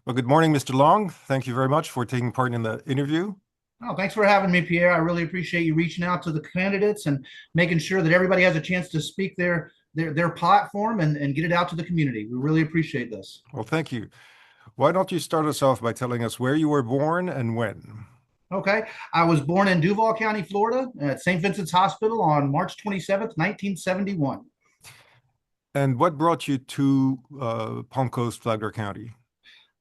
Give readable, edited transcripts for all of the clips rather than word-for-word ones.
Well, good morning, Mr. Long. Thank you very much for taking part in the interview. Oh, thanks for having me, Pierre. I really appreciate you reaching out to the candidates and making sure that everybody has a chance to speak their platform and get it out to the community. We really appreciate this. Well, thank you. Why don't you start us off by telling us where you were born and when? Okay. I was born in Duval County, Florida, at St. Vincent's Hospital on March 27th, 1971. And what brought you to Palm Coast, Flagler County?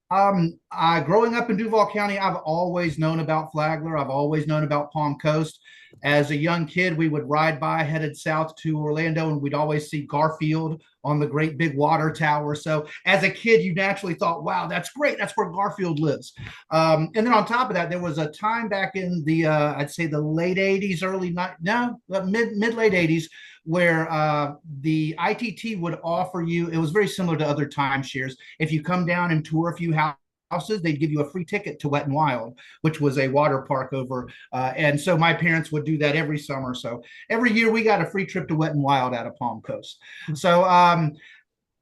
Growing up in Duval County, I've always known about Flagler. I've always known about Palm Coast. As a young kid, we would ride by headed south to Orlando, and we'd always see Garfield on the great big water tower. So, as a kid, you naturally thought, "Wow, that's great. That's where Garfield lives." And then on top of that, there was a time back in the I'd say the late '80s, early no mid late '80s, where the ITT would offer you. It was very similar to other timeshares. If you come down and tour a few houses, they'd give you a free ticket to Wet and Wild, which was a water park over. And so my parents would do that every summer. So every year we got a free trip to Wet and Wild out of Palm Coast. So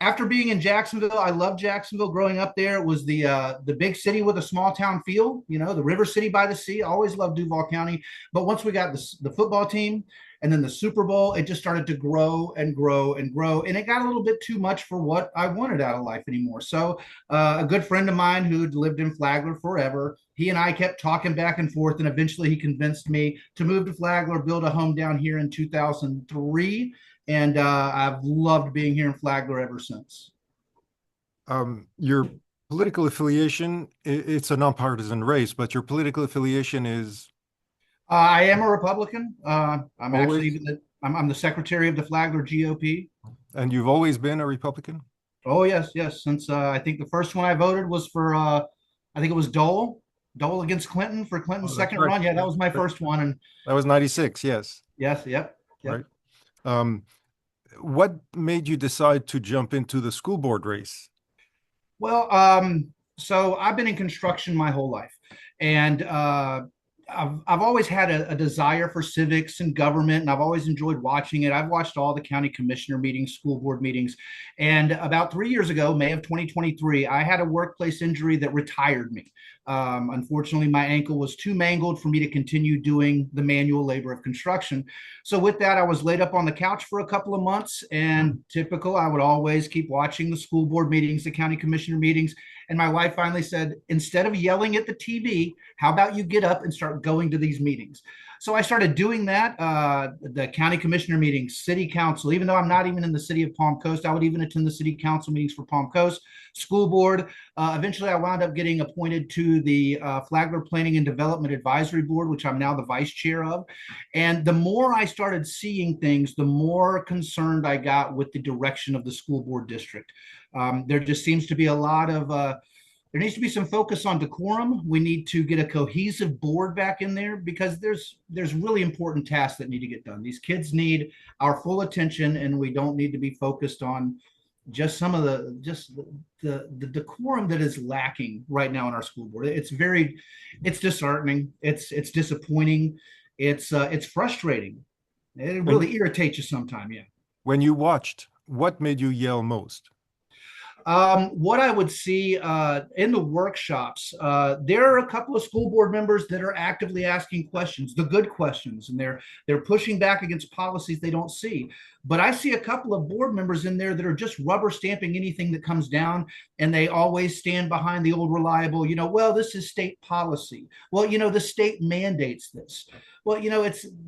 after being in Jacksonville, I loved Jacksonville. Growing up there, it was the big city with a small town feel. You know, the river city by the sea. I always loved Duval County. But once we got the football team and then the Super Bowl, it just started to grow and grow and grow, and it got a little bit too much for what I wanted out of life anymore. So a good friend of mine who'd lived in Flagler forever, he and I kept talking back and forth, and eventually he convinced me to move to Flagler, build a home down here in 2003. And I've loved being here in Flagler ever since. Your political affiliation, it's a nonpartisan race, but your political affiliation is I am a Republican. I'm always, actually I'm the secretary of the Flagler GOP. and you've always been a Republican? Oh yes, yes. Since I think the first one I voted was for I think it was Dole against Clinton for Oh, Clinton's that's second right. run. Yeah, that That, was my that, first one. And that was 96, yes, yes, yep, yep. right. Um, what made you decide to jump into the school board race? Well, so I've been in construction my whole life, and I've always had a desire for civics and government, and I've always enjoyed watching it. I've watched all the county commissioner meetings, school board meetings, and about 3 years ago, May of 2023, I had a workplace injury that retired me. Unfortunately, my ankle was too mangled for me to continue doing the manual labor of construction. So, with that, I was laid up on the couch for a couple of months. And typical, I would always keep watching the school board meetings, the county commissioner meetings. And my wife finally said, instead of yelling at the TV, how about you get up and start going to these meetings? So I started doing that. The county commissioner meetings, city council, even though I'm not even in the city of Palm Coast, I would even attend the city council meetings for Palm Coast, school board. Eventually, I wound up getting appointed to the Flagler Planning and Development Advisory Board, which I'm now the vice chair of. And the more I started seeing things, the more concerned I got with the direction of the school board district. There just seems to be a lot of there needs to be some focus on decorum. We need to get a cohesive board back in there because there's really important tasks that need to get done. These kids need our full attention, and we don't need to be focused on just some of the decorum that is lacking right now in our school board. It's disheartening. It's disappointing. It's frustrating. It When really irritates you sometimes. Yeah. when you watched, what made you yell most? What I would see in the workshops, there are a couple of school board members that are actively asking questions, the good questions, and they're pushing back against policies they don't see. But I see a couple of board members in there that are just rubber stamping anything that comes down, and they always stand behind the old reliable, well, this is state policy. Well, the state mandates this. Well,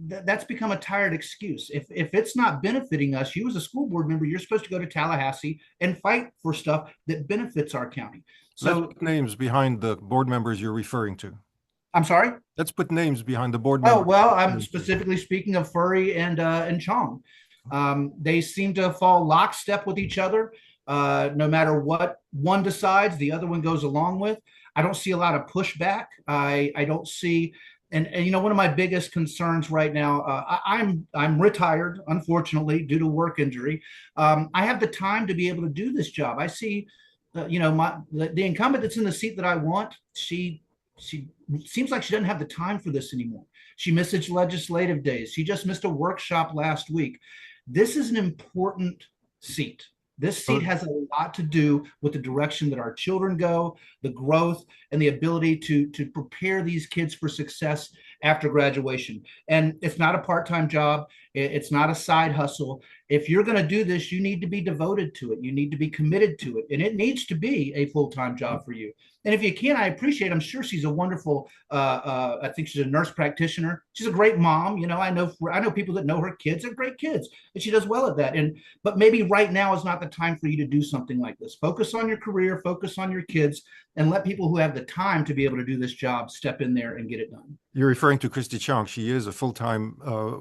that's become a tired excuse. If it's not benefiting us, you as a school board member, you're supposed to go to Tallahassee and fight for stuff that benefits our county. Let's So put names behind the board members you're referring to. I'm sorry. Let's put names behind the board Oh members well, you're I'm referring to. specifically speaking of Furry and Chong. They seem to fall lockstep with each other. No matter what one decides, the other one goes along with. I don't see a lot of pushback. I don't see, and one of my biggest concerns right now. I'm retired, unfortunately, due to work injury. I have the time to be able to do this job. I see, the incumbent that's in the seat that I want. She seems like she doesn't have the time for this anymore. She misses legislative days. She just missed a workshop last week. This is an important seat. This seat So has a lot to do with the direction that our children go, the growth, and the ability to prepare these kids for success after graduation. And it's not a part-time job. It's not a side hustle. If you're going to do this, you need to be devoted to it. You need to be committed to it. And it needs to be a full-time job for you. And if you can, I appreciate. I'm sure she's a wonderful. I think she's a nurse practitioner. She's a great mom. I know people that know her kids are great kids, and she does well at that. But maybe right now is not the time for you to do something like this. Focus on your career, focus on your kids, and let people who have the time to be able to do this job step in there and get it done. you're referring to Christy Chong. She is a full-time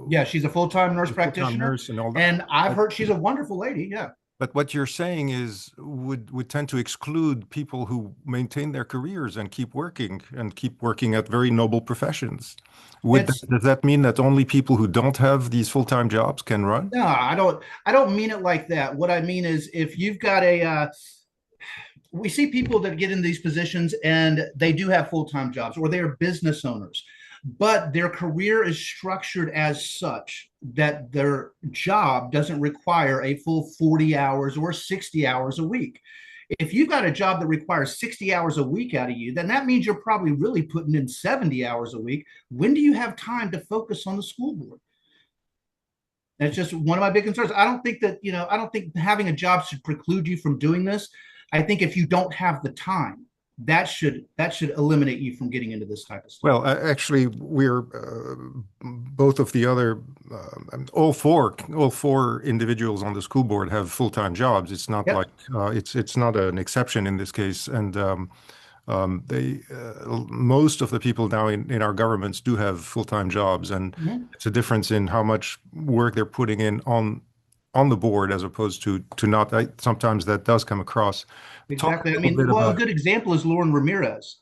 Yeah, she's a full-time nurse practitioner, nurse and all that. and I've But, heard she's a wonderful lady. Yeah. but what you're saying is would tend to exclude people who maintain their careers and keep working at very noble professions. It's Does that mean that only people who don't have these full-time jobs can run? No, I don't mean it like that. What I mean is if you've got we see people that get in these positions and they do have full-time jobs or they are business owners, but their career is structured as such that their job doesn't require a full 40 hours or 60 hours a week. If you've got a job that requires 60 hours a week out of you, then that means you're probably really putting in 70 hours a week. When do you have time to focus on the school board? That's just one of my big concerns. I don't think having a job should preclude you from doing this. I think if you don't have the time, that should eliminate you from getting into this type of stuff. Well, actually, we're both of the other, all four individuals on the school board have full-time jobs. It's not Yep. like it's not an exception in this case, and most of the people now in our governments do have full-time jobs, and Mhm. it's a difference in how much work they're putting in on the board as opposed to not. Sometimes that does come across. Talk Exactly. I a little mean, bit well, a about. good example is Lauren Ramirez.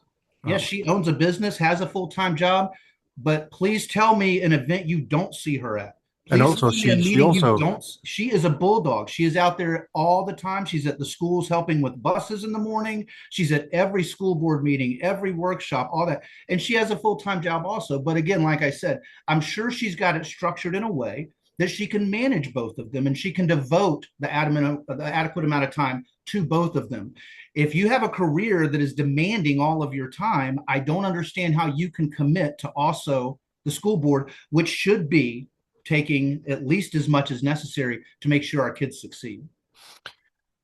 Yes, Um, she owns a business, has a full-time job, but please tell me an event you don't see her at. and Please also tell me a she meeting you also don't. She is a bulldog. She is out there all the time. She's at the schools helping with buses in the morning. She's at every school board meeting, every workshop, all that. And she has a full-time job also. But again, like I said, I'm sure she's got it structured in a way that she can manage both of them and she can devote the adequate amount of time to both of them. If you have a career that is demanding all of your time, I don't understand how you can commit to also the school board, which should be taking at least as much as necessary to make sure our kids succeed.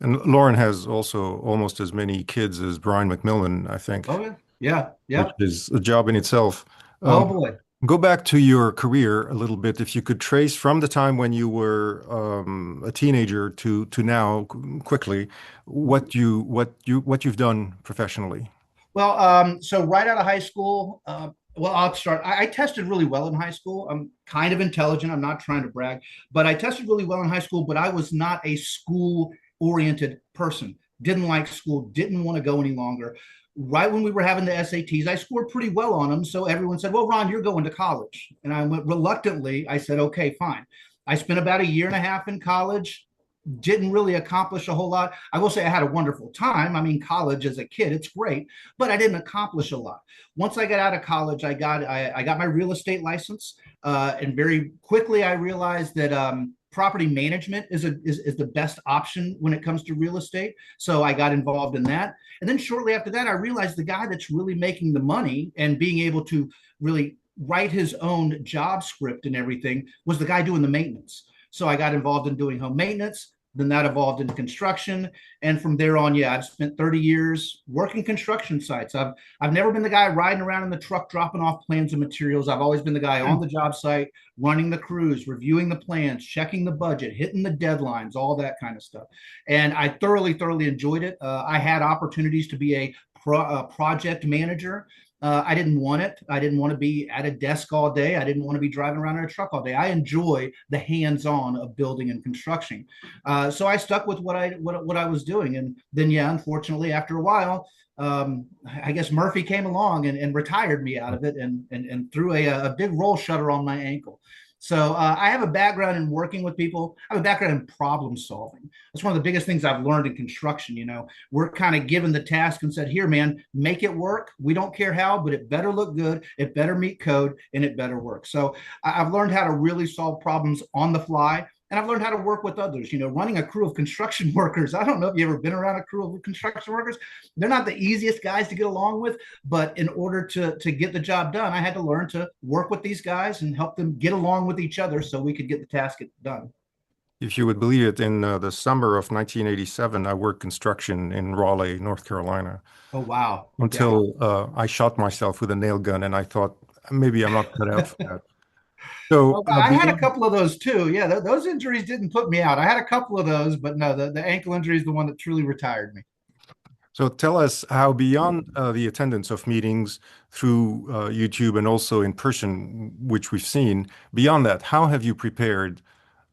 and Lauren has also almost as many kids as Brian McMillan, I think, Oh yeah, yeah, which yeah. is a job in itself. Oh Um, boy. Go back to your career a little bit. If you could trace from the time when you were a teenager to now, quickly, what you've done professionally. Well, so right out of high school, well, I'll start. I tested really well in high school. I'm kind of intelligent. I'm not trying to brag, but I tested really well in high school, but I was not a school oriented person. Didn't like school, didn't want to go any longer. Right when we were having the SATs, I scored pretty well on them. So everyone said, well, Ron, you're going to college. And I went reluctantly. I said, okay, fine. I spent about a year and a half in college, didn't really accomplish a whole lot. I will say I had a wonderful time. I mean, college as a kid, it's great, but I didn't accomplish a lot. Once I got out of college, I got my real estate license, and very quickly I realized that property management is the best option when it comes to real estate. So I got involved in that, and then shortly after that, I realized the guy that's really making the money and being able to really write his own job script and everything was the guy doing the maintenance. So I got involved in doing home maintenance. Then that evolved into construction, and from there on, yeah, I've spent 30 years working construction sites. I've never been the guy riding around in the truck dropping off plans and materials. I've always been the guy on the job site, running the crews, reviewing the plans, checking the budget, hitting the deadlines, all that kind of stuff. And I thoroughly enjoyed it. I had opportunities to be a project manager. I didn't want it. I didn't want to be at a desk all day. I didn't want to be driving around in a truck all day. I enjoy the hands-on of building and construction. So I stuck with what I was doing, and then yeah, unfortunately, after a while, I guess Murphy came along and retired me out of it and threw a big roll shutter on my ankle. So I have a background in working with people. I have a background in problem solving. That's one of the biggest things I've learned in construction. We're kind of given the task and said, here, man, make it work. We don't care how, but it better look good. It better meet code and it better work. So I've learned how to really solve problems on the fly. and I've learned how to work with others. Running a crew of construction workers. I don't know if you've ever been around a crew of construction workers. They're not the easiest guys to get along with, but in order to get the job done, I had to learn to work with these guys and help them get along with each other so we could get the task done. If you would believe it, in the summer of 1987, I worked construction in Raleigh, North Carolina, Oh, wow. Yeah. until I shot myself with a nail gun, and I thought maybe I'm not cut out for that. So Well, I had a beyond, couple of those too. Yeah, those injuries didn't put me out. I had a couple of those, but no, the ankle injury is the one that truly retired me. so tell us how beyond the attendance of meetings through YouTube and also in person, which we've seen, beyond that, how have you prepared?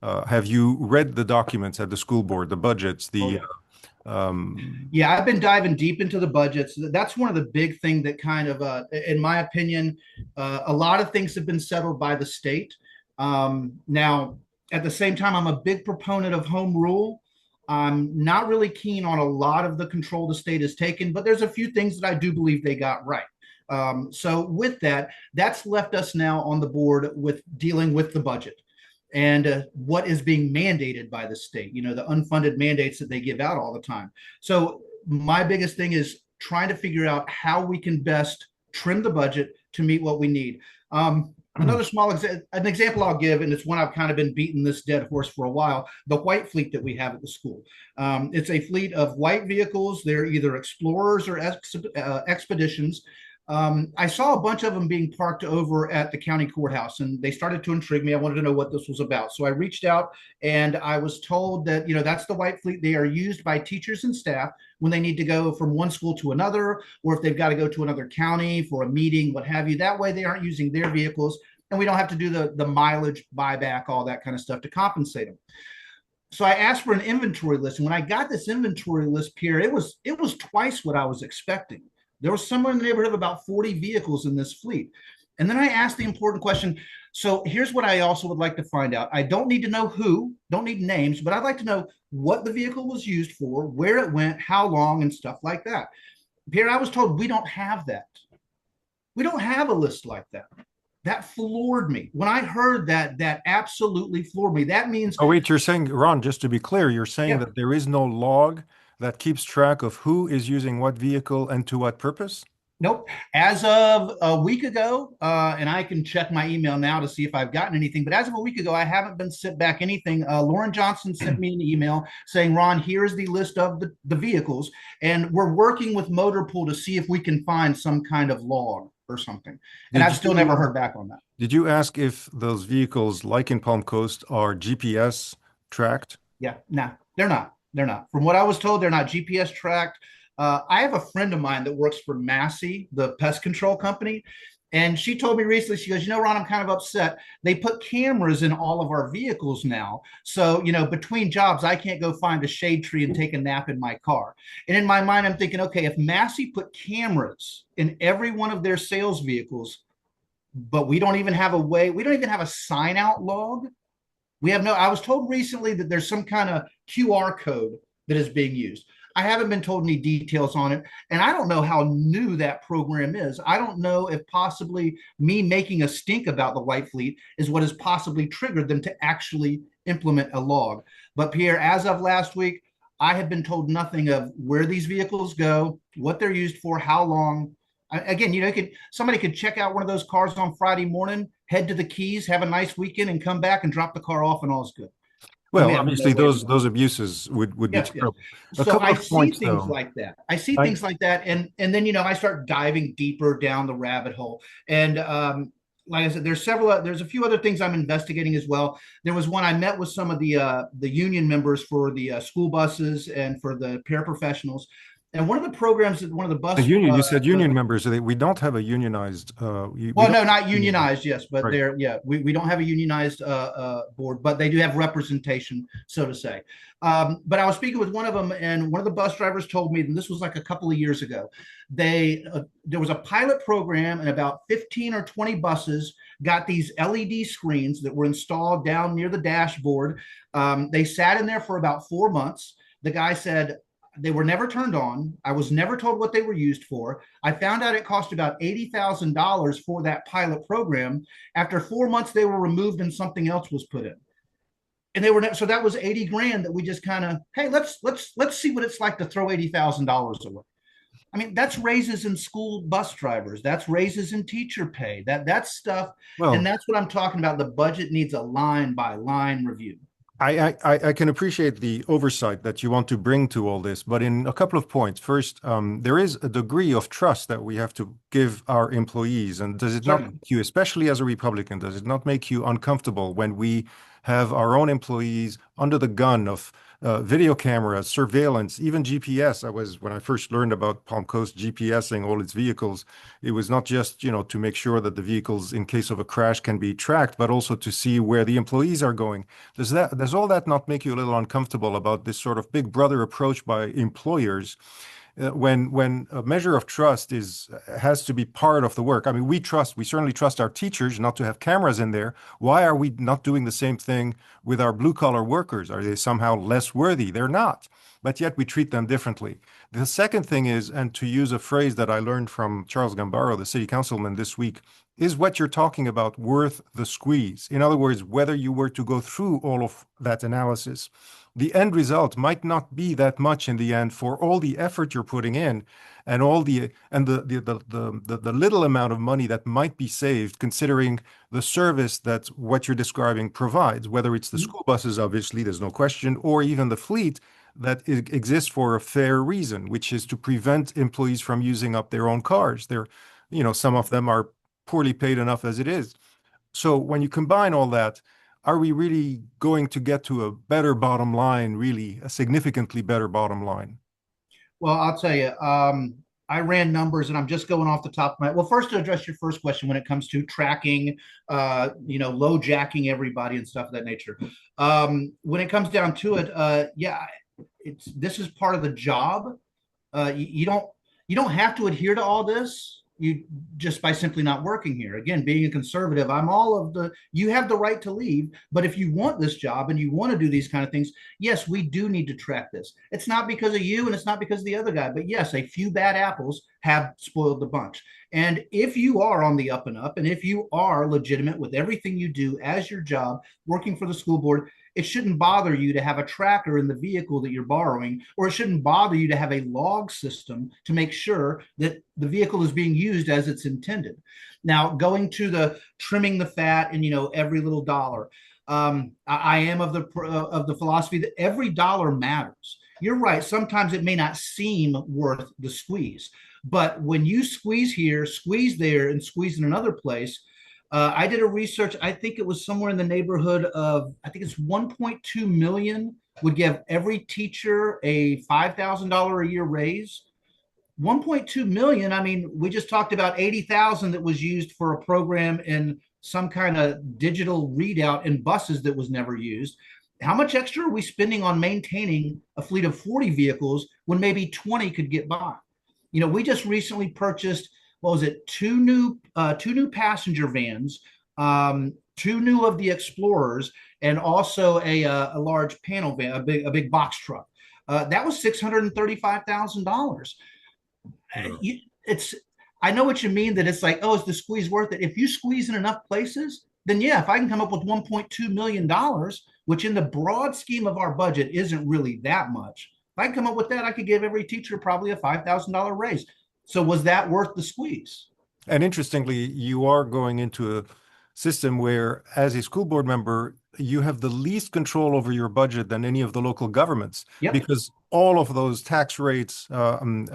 Have you read the documents at the school board, the budgets, Oh, the yeah. um, Yeah, I've been diving deep into the budgets. That's one of the big thing that kind of, in my opinion, a lot of things have been settled by the state. Now, at the same time, I'm a big proponent of home rule. I'm not really keen on a lot of the control the state has taken, but there's a few things that I do believe they got right. So with that, that's left us now on the board with dealing with the budget and what is being mandated by the state, the unfunded mandates that they give out all the time. So, my biggest thing is trying to figure out how we can best trim the budget to meet what we need. Another an example I'll give, and it's one I've kind of been beating this dead horse for a while, the white fleet that we have at the school. It's a fleet of white vehicles. They're either explorers or expeditions. I saw a bunch of them being parked over at the county courthouse, and they started to intrigue me. I wanted to know what this was about. So I reached out, and I was told that, that's the white fleet. They are used by teachers and staff when they need to go from one school to another, or if they've got to go to another county for a meeting, what have you. That way they aren't using their vehicles, and we don't have to do the mileage buyback, all that kind of stuff to compensate them. So I asked for an inventory list, and when I got this inventory list, Pierre, it was twice what I was expecting. There was somewhere in the neighborhood of about 40 vehicles in this fleet. And then I asked the important question. So here's what I also would like to find out. I don't need to know who, don't need names, but I'd like to know what the vehicle was used for, where it went, how long, and stuff like that. Pierre, I was told we don't have that. We don't have a list like that. That floored me. When I heard that, that absolutely floored me. That means, oh, wait, you're saying, Ron, just to be clear, you're saying yeah, that there is no log that keeps track of who is using what vehicle and to what purpose? nope. As of a week ago, and I can check my email now to see if I've gotten anything, but as of a week ago, I haven't been sent back anything. Lauren Johnson sent me an email saying, Ron, here's the list of the vehicles, and we're working with Motor Pool to see if we can find some kind of log or something. And Did I've still never you heard back on that. did you ask if those vehicles, like in Palm Coast, are GPS tracked? Yeah, no, they're not. They're not. From what I was told, they're not GPS tracked. I have a friend of mine that works for Massey, the pest control company. And she told me recently, she goes, Ron, I'm kind of upset. They put cameras in all of our vehicles now. So, between jobs, I can't go find a shade tree and take a nap in my car. And in my mind, I'm thinking, okay, if Massey put cameras in every one of their sales vehicles, but we don't even have a way, we don't even have a sign out log. I was told recently that there's some kind of QR code that is being used. I haven't been told any details on it, and I don't know how new that program is. I don't know if possibly me making a stink about the White Fleet is what has possibly triggered them to actually implement a log. But Pierre, as of last week, I have been told nothing of where these vehicles go, what they're used for, how long. Again, somebody could check out one of those cars on Friday morning, head to the Keys, have a nice weekend, and come back and drop the car off, and all's good. And we Well, have no obviously way of those knowing. abuses would be Yes, yes. terrible. A So couple I of see points things though. like that. I see I things like that, and then I start diving deeper down the rabbit hole. And like I said, there's a few other things I'm investigating as well. There was one I met with some of the union members for the school buses and for the paraprofessionals. And one of the programs that one of the The bus union, you said union members. We don't have a unionized. We well, don't no, have not a unionized. unionized, yes, but Right. we don't have a unionized board, but they do have representation, so to say. But I was speaking with one of them, and one of the bus drivers told me, and this was like a couple of years ago, there was a pilot program, and about 15 or 20 buses got these LED screens that were installed down near the dashboard. They sat in there for about 4 months. The guy said, they were never turned on. I was never told what they were used for. I found out it cost about $80,000 for that pilot program. After 4 months, they were removed and something else was put in. and they were so that was 80 grand that we just kind of, hey, let's see what it's like to throw $80,000 away. I mean, that's raises in school bus drivers. That's raises in teacher pay. That's stuff, and Well, that's what I'm talking about. The budget needs a line by line review. I can appreciate the oversight that you want to bring to all this, but in a couple of points. First, there is a degree of trust that we have to give our employees. And does it not Certainly. make you, especially as a Republican, does it not make you uncomfortable when we have our own employees under the gun of video cameras, surveillance, even GPS? When I first learned about Palm Coast GPSing all its vehicles, it was not just, to make sure that the vehicles, in case of a crash, can be tracked, but also to see where the employees are going. Does all that not make you a little uncomfortable about this sort of big brother approach by employers when a measure of trust is has to be part of the work? I mean, we certainly trust our teachers not to have cameras in there. Why are we not doing the same thing with our blue collar workers? Are they somehow less worthy? They're not, but yet we treat them differently. The second thing is, and to use a phrase that I learned from Charles Gambaro, the city councilman this week, is what you're talking about worth the squeeze? In other words, whether you were to go through all of that analysis, the end result might not be that much in the end for all the effort you're putting in and all the little amount of money that might be saved considering the service that what you're describing provides, whether it's the school buses, obviously, there's no question, or even the fleet that exists for a fair reason, which is to prevent employees from using up their own cars. Some of them are poorly paid enough as it is. So when you combine all that, are we really going to get to a better bottom line, really, a significantly better bottom line? Well, I'll tell you, I ran numbers, and I'm just going off the top of my. Well, first to address your first question, when it comes to tracking, low jacking everybody and stuff of that nature. When it comes down to it, yeah, this is part of the job. You don't have to adhere to all this. You just by simply not working here. Again, being a conservative, I'm all of the. You have the right to leave, but if you want this job and you want to do these kind of things, yes, we do need to track this. It's not because of you, and it's not because of the other guy, but yes, a few bad apples have spoiled the bunch. And if you are on the up and up, and if you are legitimate with everything you do as your job, working for the school board, it shouldn't bother you to have a tracker in the vehicle that you're borrowing, or it shouldn't bother you to have a log system to make sure that the vehicle is being used as it's intended. Now, going to the trimming the fat and every little dollar, I am of the philosophy that every dollar matters. You're right. Sometimes it may not seem worth the squeeze, but when you squeeze here, squeeze there, and squeeze in another place, I did a research. I think it was somewhere in the neighborhood of, I think it's 1.2 million would give every teacher a $5,000 a year raise. 1.2 million. I mean, we just talked about 80,000 that was used for a program in some kind of digital readout in buses that was never used. How much extra are we spending on maintaining a fleet of 40 vehicles when maybe 20 could get by? We just recently purchased, what was it, two new passenger vans, two new of the Explorers, and also a large panel van, a big box truck. That was $635,000. Yeah. It's I know what you mean, that it's like, oh, is the squeeze worth it? If you squeeze in enough places, then yeah, if I can come up with $1.2 million, which in the broad scheme of our budget isn't really that much, if I can come up with that, I could give every teacher probably a $5,000 raise. So was that worth the squeeze? And interestingly, you are going into a system where, as a school board member, you have the least control over your budget than any of the local governments Yep. because all of those tax rates and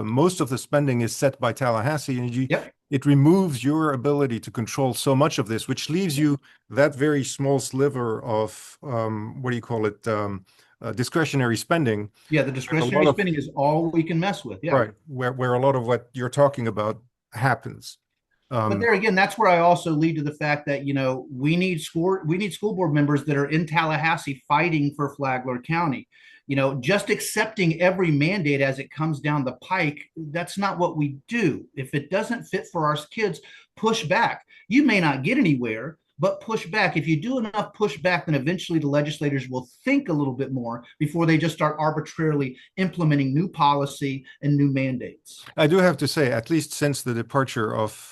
most of the spending is set by Tallahassee, and Yep. it removes your ability to control so much of this, which leaves you that very small sliver of what do you call it, discretionary spending. Yeah, the There's a lot discretionary of spending is all we can mess with. Yeah. right where a lot of what you're talking about happens. But Um, there again, that's where I also lead to the fact that we need school board members that are in Tallahassee fighting for Flagler County. Just accepting every mandate as it comes down the pike, that's not what we do. If it doesn't fit for our kids, push back. You may not get anywhere, but push back. If you do enough pushback, then eventually the legislators will think a little bit more before they just start arbitrarily implementing new policy and new mandates. I do have to say, at least since the departure of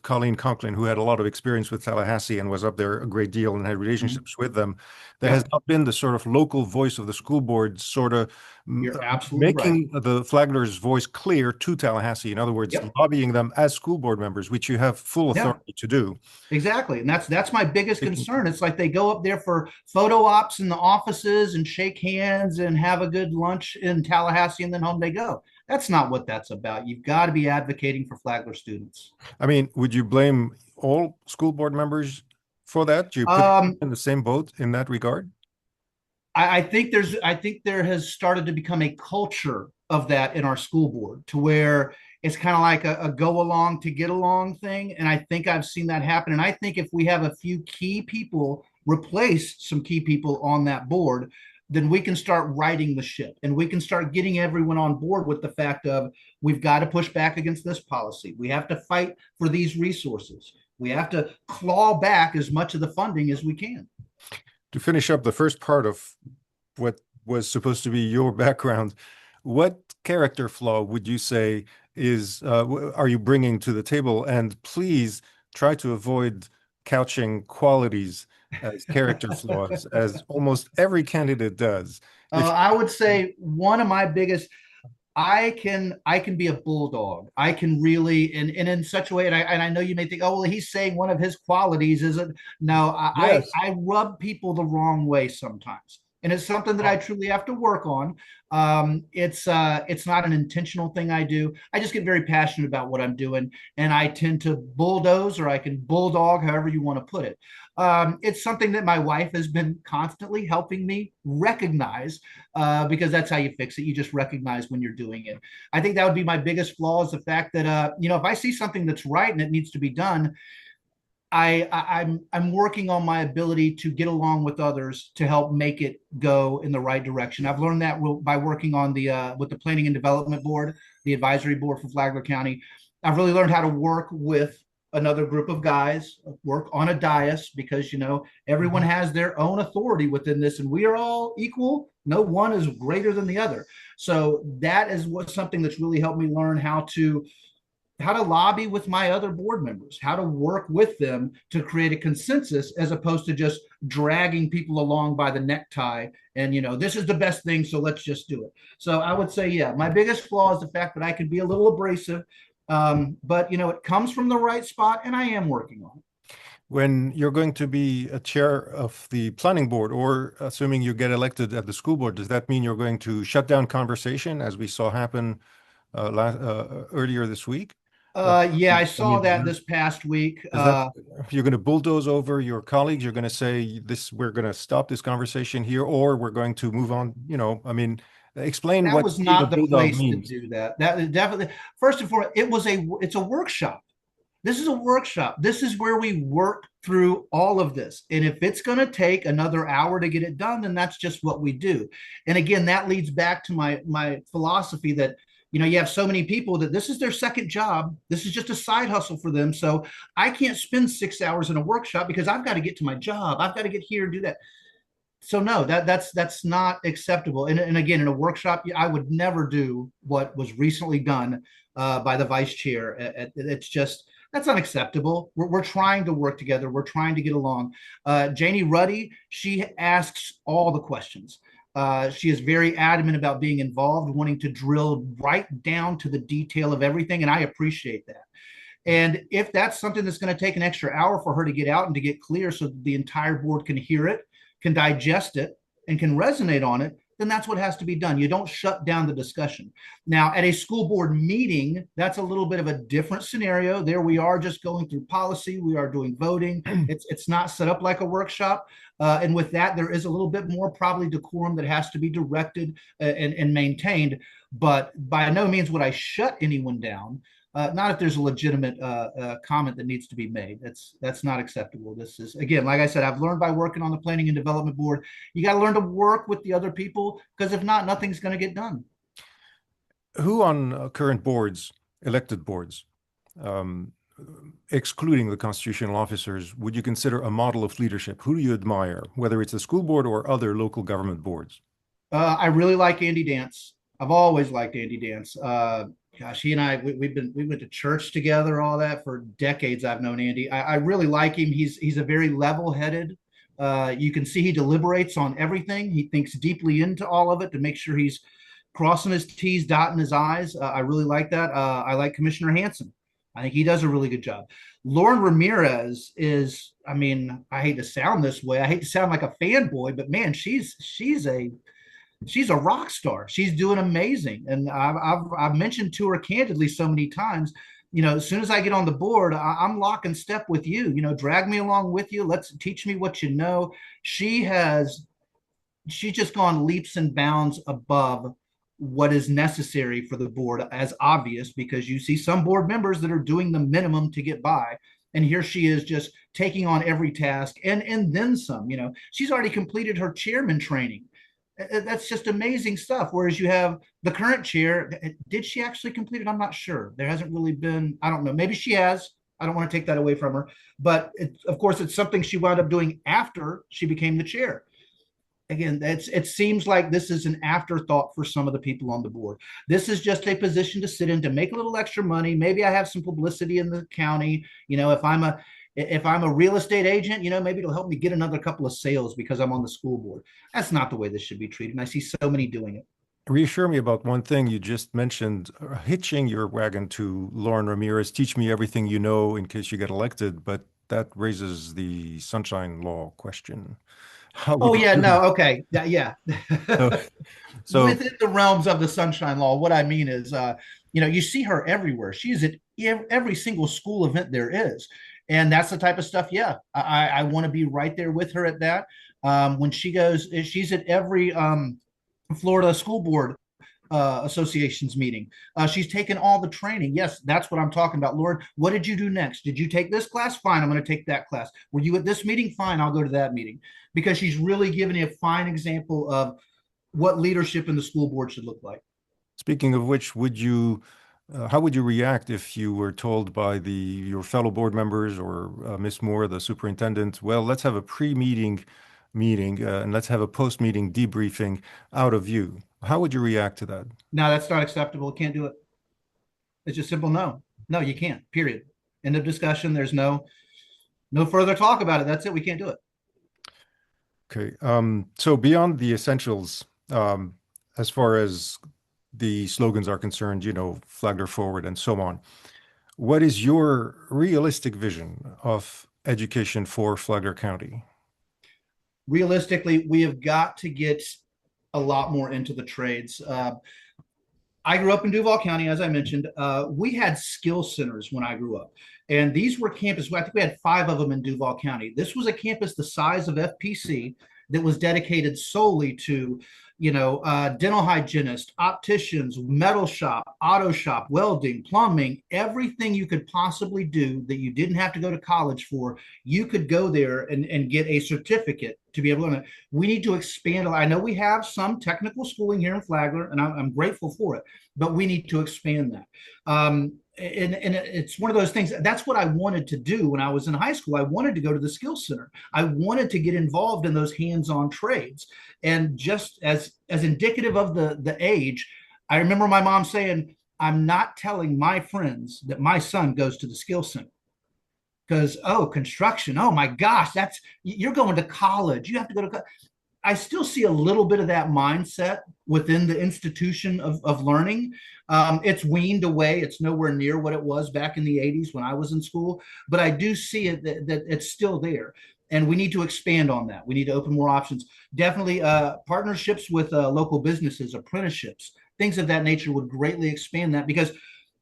Colleen Conklin, who had a lot of experience with Tallahassee and was up there a great deal and had Mhm. relationships with them, there has Yep, not been the sort of local voice of the school board sort of you're absolutely right. making the Flagler's voice clear to Tallahassee. In other words, Yep. lobbying them as school board members, which you have full Yeah. authority to do. Exactly. And that's my biggest concern. It's like they go up there for photo ops in the offices and shake hands and have a good lunch in Tallahassee and then home they go. That's not what that's about. You've got to be advocating for Flagler students. I mean, would you blame all school board members for that? Do you put them Um, in the same boat in that regard? I think there has started to become a culture of that in our school board to where it's kind of like a go along to get along thing. And I think I've seen that happen. And I think if we have a few key people replace some key people on that board, then we can start righting the ship and we can start getting everyone on board with the fact of we've got to push back against this policy. We have to fight for these resources. We have to claw back as much of the funding as we can. To finish up the first part of what was supposed to be your background, what character flaw would you say are you bringing to the table? And please try to avoid couching qualities as character flaws, as almost every candidate does. If I would say one of my biggest I can be a bulldog. I can really and in such a way, and I know you may think, oh well, he's saying one of his qualities isn't. No, yes, I rub people the wrong way sometimes, and it's something that I truly have to work on. It's not an intentional thing I do. I just get very passionate about what I'm doing, and I tend to bulldoze or I can bulldog, however you want to put it. It's something that my wife has been constantly helping me recognize because that's how you fix it. You just recognize when you're doing it. I think that would be my biggest flaw is the fact that if I see something that's right and it needs to be done, I'm working on my ability to get along with others to help make it go in the right direction. I've learned that by working on the with the Planning and Development Board, the advisory board for Flagler County. I've really learned how to work with another group of guys, work on a dais because everyone has their own authority within this, and we are all equal. No one is greater than the other. So that is what something that's really helped me learn how to lobby with my other board members, how to work with them to create a consensus as opposed to just dragging people along by the necktie and this is the best thing, so let's just do it. So I would say, yeah, my biggest flaw is the fact that I can be a little abrasive, but it comes from the right spot, and I am working on it. when you're going to be a chair of the planning board, or assuming you get elected at the school board, does that mean you're going to shut down conversation as we saw happen earlier this week? Uh, Yeah, I I saw mean, that this past week. is that you're going to bulldoze over your colleagues? You're going to say this, we're going to stop this conversation here, or we're going to move on. I mean, explain That what was being a not the bulldog place to means. do that. That is definitely first and foremost, it's a workshop. This is a workshop. This is where we work through all of this. And if it's going to take another hour to get it done, then that's just what we do. And again, that leads back to my philosophy that you have so many people that this is their second job. This is just a side hustle for them. So I can't spend 6 hours in a workshop because I've got to get to my job. I've got to get here and do that. So no, that's not acceptable. And again, in a workshop, I would never do what was recently done by the vice chair. It's just that's unacceptable. We're trying to work together. We're trying to get along. Janie Ruddy, she asks all the questions. She is very adamant about being involved, wanting to drill right down to the detail of everything, and I appreciate that. And if that's something that's going to take an extra hour for her to get out and to get clear so the entire board can hear it, can digest it, and can resonate on it, then that's what has to be done. You don't shut down the discussion. Now, at a school board meeting, that's a little bit of a different scenario. There we are just going through policy. We are doing voting. It's not set up like a workshop. And with that, there is a little bit more probably decorum that has to be directed and maintained. But by no means would I shut anyone down. Not if there's a legitimate comment that needs to be made. That's not acceptable. This is again, like I said, I've learned by working on the planning and development board. You got to learn to work with the other people because if not, nothing's going to get done. Who on current boards, elected boards, excluding the constitutional officers, would you consider a model of leadership? Who do you admire, whether it's the school board or other local government boards? I really like Andy Dance. I've always liked Andy Dance. Gosh, he and I we went to church together, all that for decades. I've known Andy. I really like him. He's a very level-headed. You can see he deliberates on everything. He thinks deeply into all of it to make sure he's crossing his T's, dotting his I's. I really like that. I like Commissioner Hanson. I think he does a really good job. Lauren Ramirez is, I mean, I hate to sound this way. I hate to sound like a fanboy, but man, she's a rock star. She's doing amazing. And I've mentioned to her candidly so many times, as soon as I get on the board, I'm lock and step with you. Drag me along with you. Let's teach me what you know. She's just gone leaps and bounds above what is necessary for the board, as obvious, because you see some board members that are doing the minimum to get by. And here she is just taking on every task and then some. She's already completed her chairman training. That's just amazing stuff. Whereas you have the current chair, did she actually complete it? I'm not sure. There hasn't really been, I don't know. Maybe she has. I don't want to take that away from her. But of course, it's something she wound up doing after she became the chair. Again, it seems like this is an afterthought for some of the people on the board. This is just a position to sit in to make a little extra money. Maybe I have some publicity in the county. If I'm a real estate agent, maybe it'll help me get another couple of sales because I'm on the school board. That's not the way this should be treated. And I see so many doing it. Reassure me about one thing you just mentioned, hitching your wagon to Lauren Ramirez. Teach me everything you know in case you get elected, but that raises the sunshine law question. How Oh would you yeah, do no, okay, yeah. that? So, Within the realms of the Sunshine Law, what I mean is, you see her everywhere. She's at every single school event there is, and that's the type of stuff. Yeah, I want to be right there with her at that. When she goes, she's at every Florida School Board Association's meeting. She's taken all the training. Yes, that's what I'm talking about. Lord, what did you do next? Did you take this class? Fine, I'm going to take that class. Were you at this meeting? Fine, I'll go to that meeting. Because she's really giving a fine example of what leadership in the school board should look like. speaking of which, how would you react if you were told by your fellow board members or Miss Moore, the superintendent, well, let's have a pre-meeting meeting and let's have a post-meeting debriefing out of you? How would you react to that? No, that's not acceptable. Can't do it. It's just simple no. No, you can't. Period. End of discussion. There's no further talk about it. That's it. We can't do it. Okay. So beyond the essentials, as far as the slogans are concerned, Flagler forward and so on, what is your realistic vision of education for Flagler County? Realistically, we have got to get a lot more into the trades. I grew up in Duval County, as I mentioned. We had skill centers when I grew up, and these were campuses. I think we had 5 of them in Duval County. This was a campus the size of FPC that was dedicated solely to, dental hygienists, opticians, metal shop, auto shop, welding, plumbing, everything you could possibly do that you didn't have to go to college for. You could go there and get a certificate to be able to learn it. We need to expand. I know we have some technical schooling here in Flagler, and I'm grateful for it, but we need to expand that. And it's one of those things. That's what I wanted to do when I was in high school. I wanted to go to the skill center. I wanted to get involved in those hands-on trades. And just as indicative of the age, I remember my mom saying, I'm not telling my friends that my son goes to the skill center. Because, construction, oh my gosh, you're going to college. You have to go to. I still see a little bit of that mindset within the institution of learning. It's weaned away. It's nowhere near what it was back in the 80s when I was in school, but I do see it that it's still there. And we need to expand on that. We need to open more options. Definitely partnerships with local businesses, apprenticeships, things of that nature would greatly expand that, because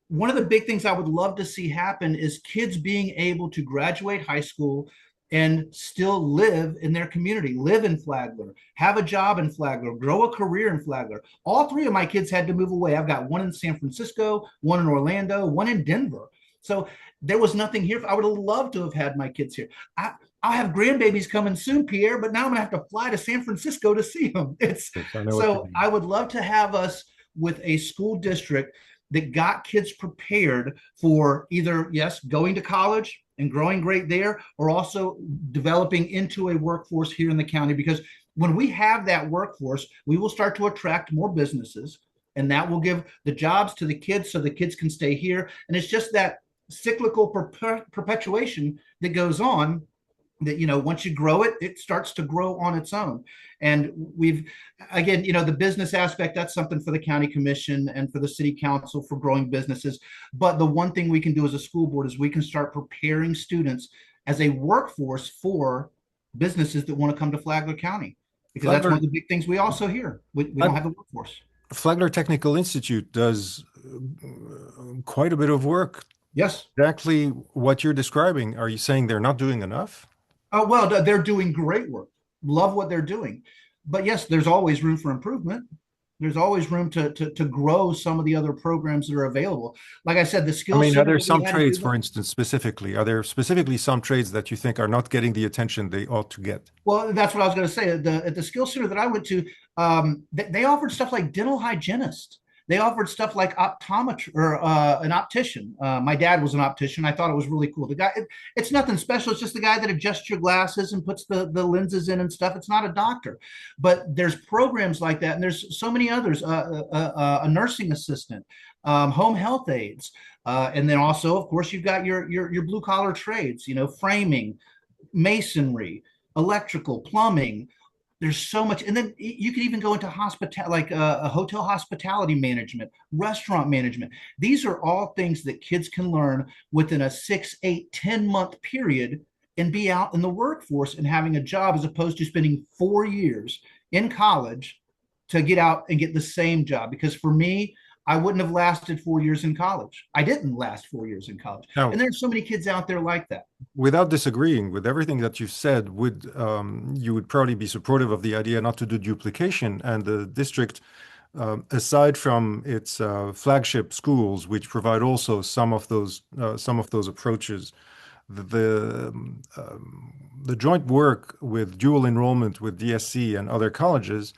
one of the big things I would love to see happen is kids being able to graduate high school and still live in their community, live in Flagler, have a job in Flagler, grow a career in Flagler. All 3 of my kids had to move away. I've got one in San Francisco, one in Orlando, one in Denver. So there was nothing here. I would have loved to have had my kids here. I'll have grandbabies coming soon, Pierre, but now I'm gonna have to fly to San Francisco to see them. Yes, I know what you So mean. I would love to have us with a school district that got kids prepared for either, yes, going to college and growing great there, or also developing into a workforce here in the county. Because when we have that workforce, we will start to attract more businesses, and that will give the jobs to the kids so the kids can stay here. And it's just that cyclical perpetuation that goes on, that once you grow it, it starts to grow on its own. And we've, again, the business aspect, that's something for the county commission and for the city council for growing businesses. But the one thing we can do as a school board is we can start preparing students as a workforce for businesses that want to come to Flagler County, because that's one Flagler, of the big things we also hear. We don't have a workforce. Flagler Technical Institute does quite a bit of work. Yes. Exactly what you're describing. Are you saying they're not doing enough? Well, they're doing great work. Love what they're doing. But yes, there's always room for improvement. There's always room to grow some of the other programs that are available. Like I said, the I skill mean, are center there that we some had in trades, for Cleveland. instance, specifically? Are there specifically some trades that you think are not getting the attention they ought to get? Well, that's what I was going to say. At the skill center that I went to, they offered stuff like dental hygienist. They offered stuff like optometry, or an optician. My dad was an optician. I thought it was really cool. The guy, it's nothing special. It's just the guy that adjusts your glasses and puts the lenses in and stuff. It's not a doctor, but there's programs like that, and there's so many others. A nursing assistant, home health aides, and then also, of course, you've got your blue collar trades. Framing, masonry, electrical, plumbing. There's so much. And then you can even go into hospital, like a hotel hospitality management, restaurant management. These are all things that kids can learn within a 6, 8, 10-month period and be out in the workforce and having a job, as opposed to spending 4 years in college to get out and get the same job. Because for me, I wouldn't have lasted 4 years in college. I didn't last 4 years in college. Now, And there's so many kids out there like that. without disagreeing with everything that you said, would you would probably be supportive of the idea not to do duplication, and the district, aside from its flagship schools, which provide also some of those approaches, the joint work with dual enrollment with DSC and other colleges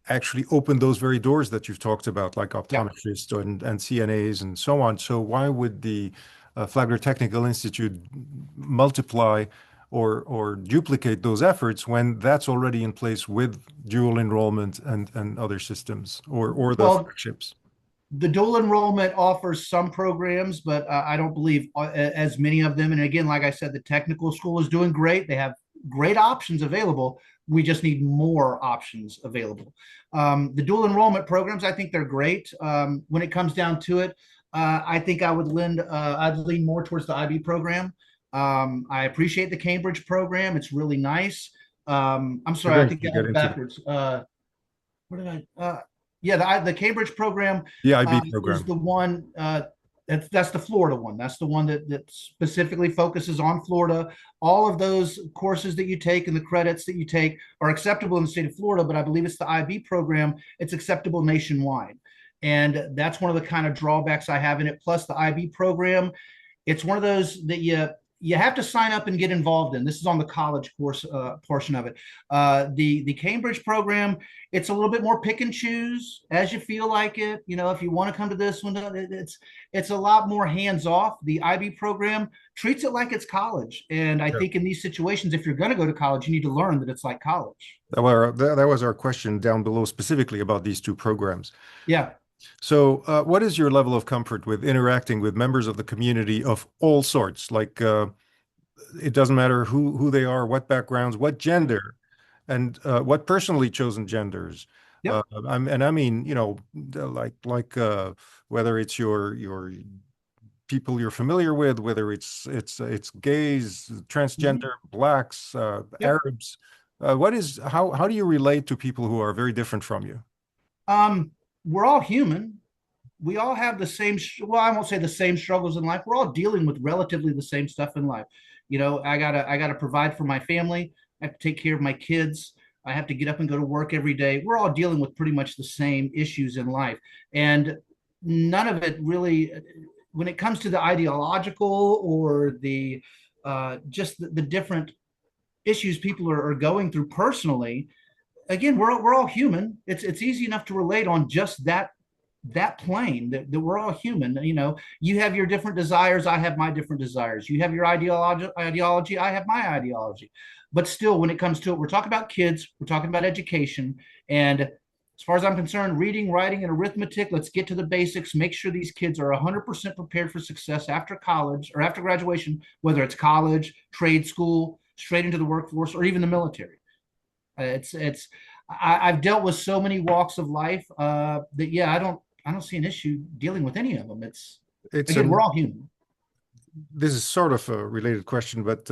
actually open those very doors that you've talked about, like Yeah. optometrists and CNAs and so on. So why would the Flagler Technical Institute multiply or duplicate those efforts when that's already in place with dual enrollment and other systems or the Well, flagships? the dual enrollment offers some programs, but I don't believe as many of them. And again, like I said, the technical school is doing great. They have great options available. We just need more options available. The dual enrollment programs, I think they're great. When it comes down to it, I think I'd lean more towards the IB program. I appreciate the Cambridge program. It's really nice. I'm We're sorry, I going think to I had get it into backwards. What did yeah, the Cambridge program the IB is program. the one. That's the Florida one. That's the one that specifically focuses on Florida. All of those courses that you take and the credits that you take are acceptable in the state of Florida, but I believe it's the IB program. It's acceptable nationwide, and that's one of the kind of drawbacks I have in it. Plus, the IB program, it's one of those that you have to sign up and get involved in. This is on the college course portion of it. The Cambridge program, it's a little bit more pick and choose as you feel like it. If you want to come to this one, it's a lot more hands off. The IB program treats it like it's college, and I Yeah. think in these situations, if you're going to go to college, you need to learn that it's like college. That was our question down below specifically about these two programs. Yeah. So, what is your level of comfort with interacting with members of the community of all sorts? Like, it doesn't matter who they are, what backgrounds, what gender, and what personally chosen genders. Yep. And I mean, like whether it's your people you're familiar with, whether it's gays, Mm-hmm. transgender, blacks, Yep. Arabs. How do you relate to people who are very different from you? We're all human. We all have the same, well, I won't say the same struggles in life. We're all dealing with relatively the same stuff in life. I gotta provide for my family. I have to take care of my kids. I have to get up and go to work every day. We're all dealing with pretty much the same issues in life. And none of it really, when it comes to the ideological or the just the different issues people are going through personally, again, we're all human. It's easy enough to relate on just that that plain that we're all human. You know, you have your different desires, I have my different desires. You have your ideology, I have my ideology. But still, when it comes to it, we're talking about kids, we're talking about education. And as far as I'm concerned, reading, writing, and arithmetic, let's get to the basics. Make sure these kids are 100% prepared for success after college or after graduation, whether it's college, trade school, straight into the workforce, or even the military. I've dealt with so many walks of life that yeah, I don't see an issue dealing with any of them. It's It's again, we're an all human. This is sort of a related question, but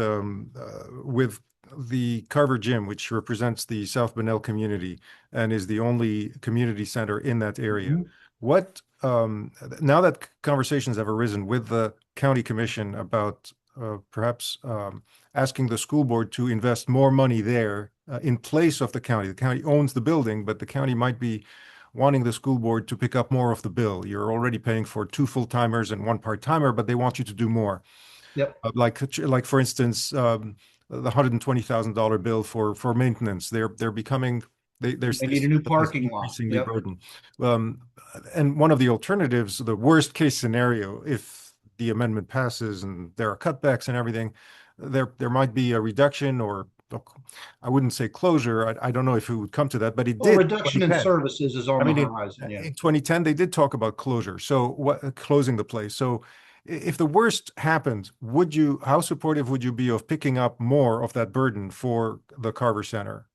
with the Carver Gym, which represents the South Bunnell community and is the only community center in that area, Mhm. what now that conversations have arisen with the county commission about perhaps asking the school board to invest more money there in place of the county. The county owns the building, but the county might be wanting the school board to pick up more of the bill. You're already paying for two full-timers and one part-timer, but they want you to do more. Yep. Like for instance, the $120,000 bill for maintenance. They're becoming there's They this need a new is parking lot. increasingly Yep. burdened. Um, and one of the alternatives, the worst case scenario, if the amendment passes and there are cutbacks and everything, there might be a reduction or I wouldn't say closure. I don't know if it would come to that, but it Well, did reduction in in 2010. services is I on the mean, horizon. Yeah. in 2010, they did talk about closure. So what closing the place. So if the worst happened, how supportive would you be of picking up more of that burden for the Carver Center?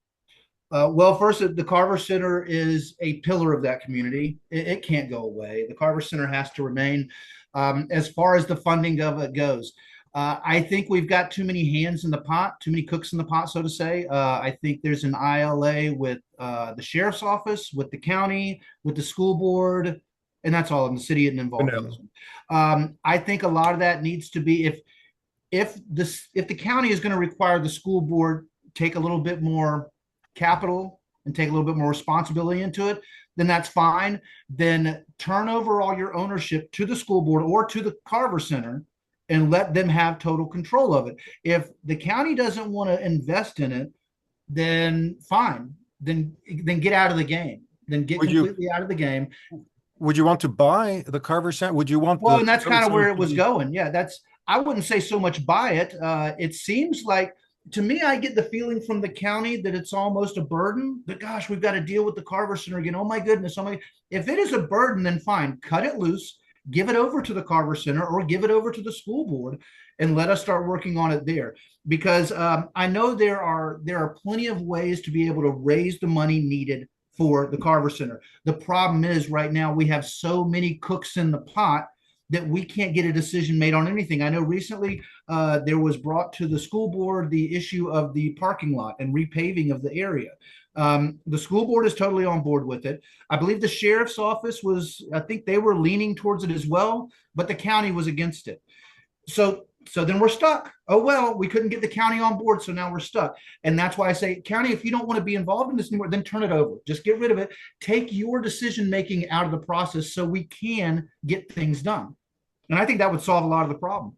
Well, first, the Carver Center is a pillar of that community. It can't go away. The Carver Center has to remain. As far as the funding of it goes, I think we've got too many hands in the pot, too many cooks in the pot, so to say. I think there's an ILA with the sheriff's office, with the county, with the school board, and that's all in the city and involved in this Vanilla. one. I think a lot of that needs to be if the county is going to require the school board take a little bit more capital and take a little bit more responsibility into it, then that's fine. Then turn over all your ownership to the school board or to the Carver Center and let them have total control of it. If the county doesn't want to invest in it, then fine. Then get out of the game. Then get Would you completely out of the game. would you want to buy the Carver Center? Would you want Well, the and that's Carver kind of Center where it to was be? going. Yeah, that's I wouldn't say so much buy it. It seems like to me, I get the feeling from the county that it's almost a burden. That gosh, we've got to deal with the Carver Center again. Oh my goodness! Oh my, if it is a burden, then fine, cut it loose, give it over to the Carver Center, or give it over to the school board, and let us start working on it there. Because I know there are plenty of ways to be able to raise the money needed for the Carver Center. The problem is right now we have so many cooks in the pot that we can't get a decision made on anything. I know recently there was brought to the school board the issue of the parking lot and repaving of the area. The school board is totally on board with it. I believe the sheriff's office I think they were leaning towards it as well, but the county was against it. So then we're stuck. Oh well, we couldn't get the county on board, so now we're stuck. And that's why I say, county, if you don't want to be involved in this anymore, then turn it over. Just get rid of it. Take your decision making out of the process so we can get things done. And I think that would solve a lot of the problem.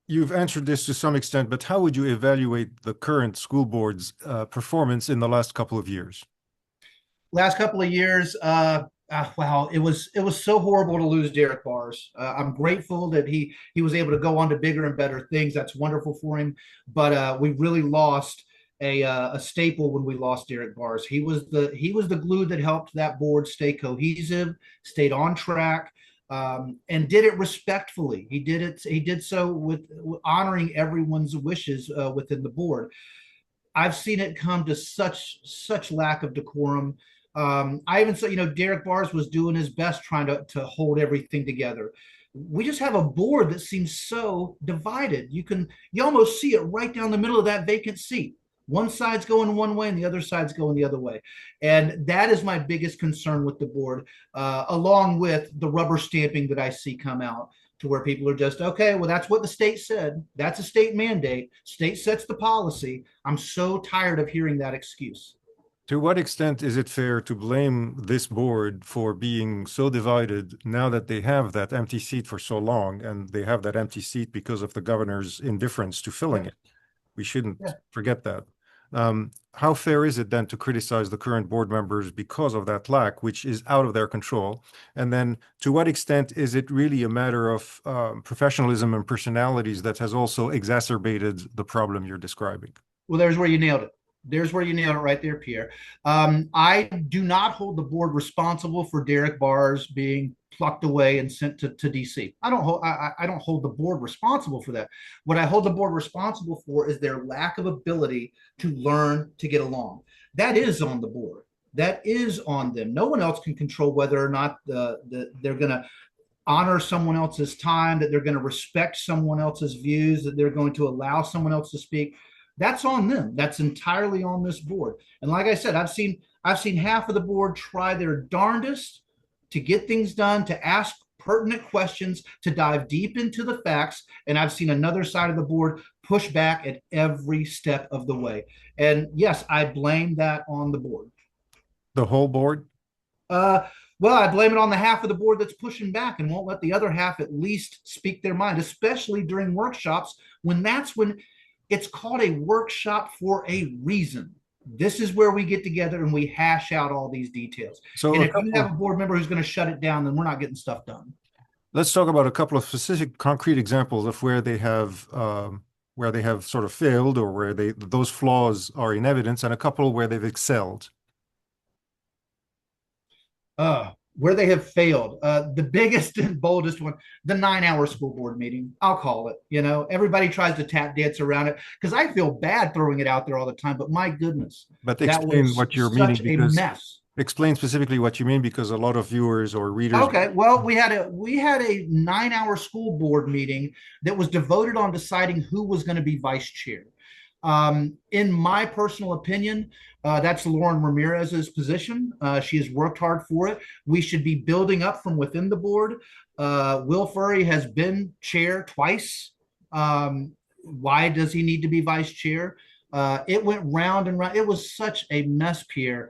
You've answered this to some extent, but how would you evaluate the current school board's performance in the last couple of years? Last couple of years, wow, it was so horrible to lose Derek Bars. I'm grateful that he was able to go on to bigger and better things. That's wonderful for him. But we really lost a staple when we lost Derek Bars. He was the glue that helped that board stay cohesive, stayed on track, and did it respectfully. He did so with honoring everyone's wishes within the board. I've seen it come to such lack of decorum. I even said, Derek Bars was doing his best trying to hold everything together. We just have a board that seems so divided. You almost see it right down the middle of that vacant seat. One side's going one way and the other side's going the other way. And that is my biggest concern with the board, along with the rubber stamping that I see come out to where people are just, okay, well, that's what the state said. That's a state mandate. State sets the policy. I'm so tired of hearing that excuse. To what extent is it fair to blame this board for being so divided now that they have that empty seat for so long and they have that empty seat because of the governor's indifference to filling Yeah, it? We shouldn't yeah. forget that. How fair is it then to criticize the current board members because of that lack, which is out of their control? And then to what extent is it really a matter of professionalism and personalities that has also exacerbated the problem you're describing? Well, there's where you nailed it. There's where you nailed it right there, Pierre. I do not hold the board responsible for Derek Barrs being plucked away and sent to DC. I don't hold the board responsible for that. What I hold the board responsible for is their lack of ability to learn to get along. That is on the board. That is on them. No one else can control whether or not they're going to honor someone else's time, that they're going to respect someone else's views, that they're going to allow someone else to speak. That's on them. That's entirely on this board. And like I said, I've seen half of the board try their darndest to get things done, to ask pertinent questions, to dive deep into the facts, and I've seen another side of the board push back at every step of the way. And yes, I blame that on the board. The whole board? Uh, well, I blame it on the half of the board that's pushing back and won't let the other half at least speak their mind, especially during workshops when it's called a workshop for a reason. This is where we get together and we hash out all these details. So And a if you have a couple, board member who's going to shut it down, then we're not getting stuff done. let's talk about a couple of specific concrete examples of where they have sort of failed or where those flaws are in evidence, and a couple where they've excelled. Where they have failed. The biggest and boldest one, the 9 hour school board meeting. I'll call it. Everybody tries to tap dance around it because I feel bad throwing it out there all the time. But my goodness, But that explain was what you're meaning such a because mess. explain specifically what you mean because a lot of viewers or readers. Okay, well, we had a 9 hour school board meeting that was devoted on deciding who was going to be vice chair. In my personal opinion, that's Lauren Ramirez's position. She has worked hard for it. We should be building up from within the board. Will Furry has been chair twice. Why does he need to be vice chair? It went round and round. It was such a mess, Pierre.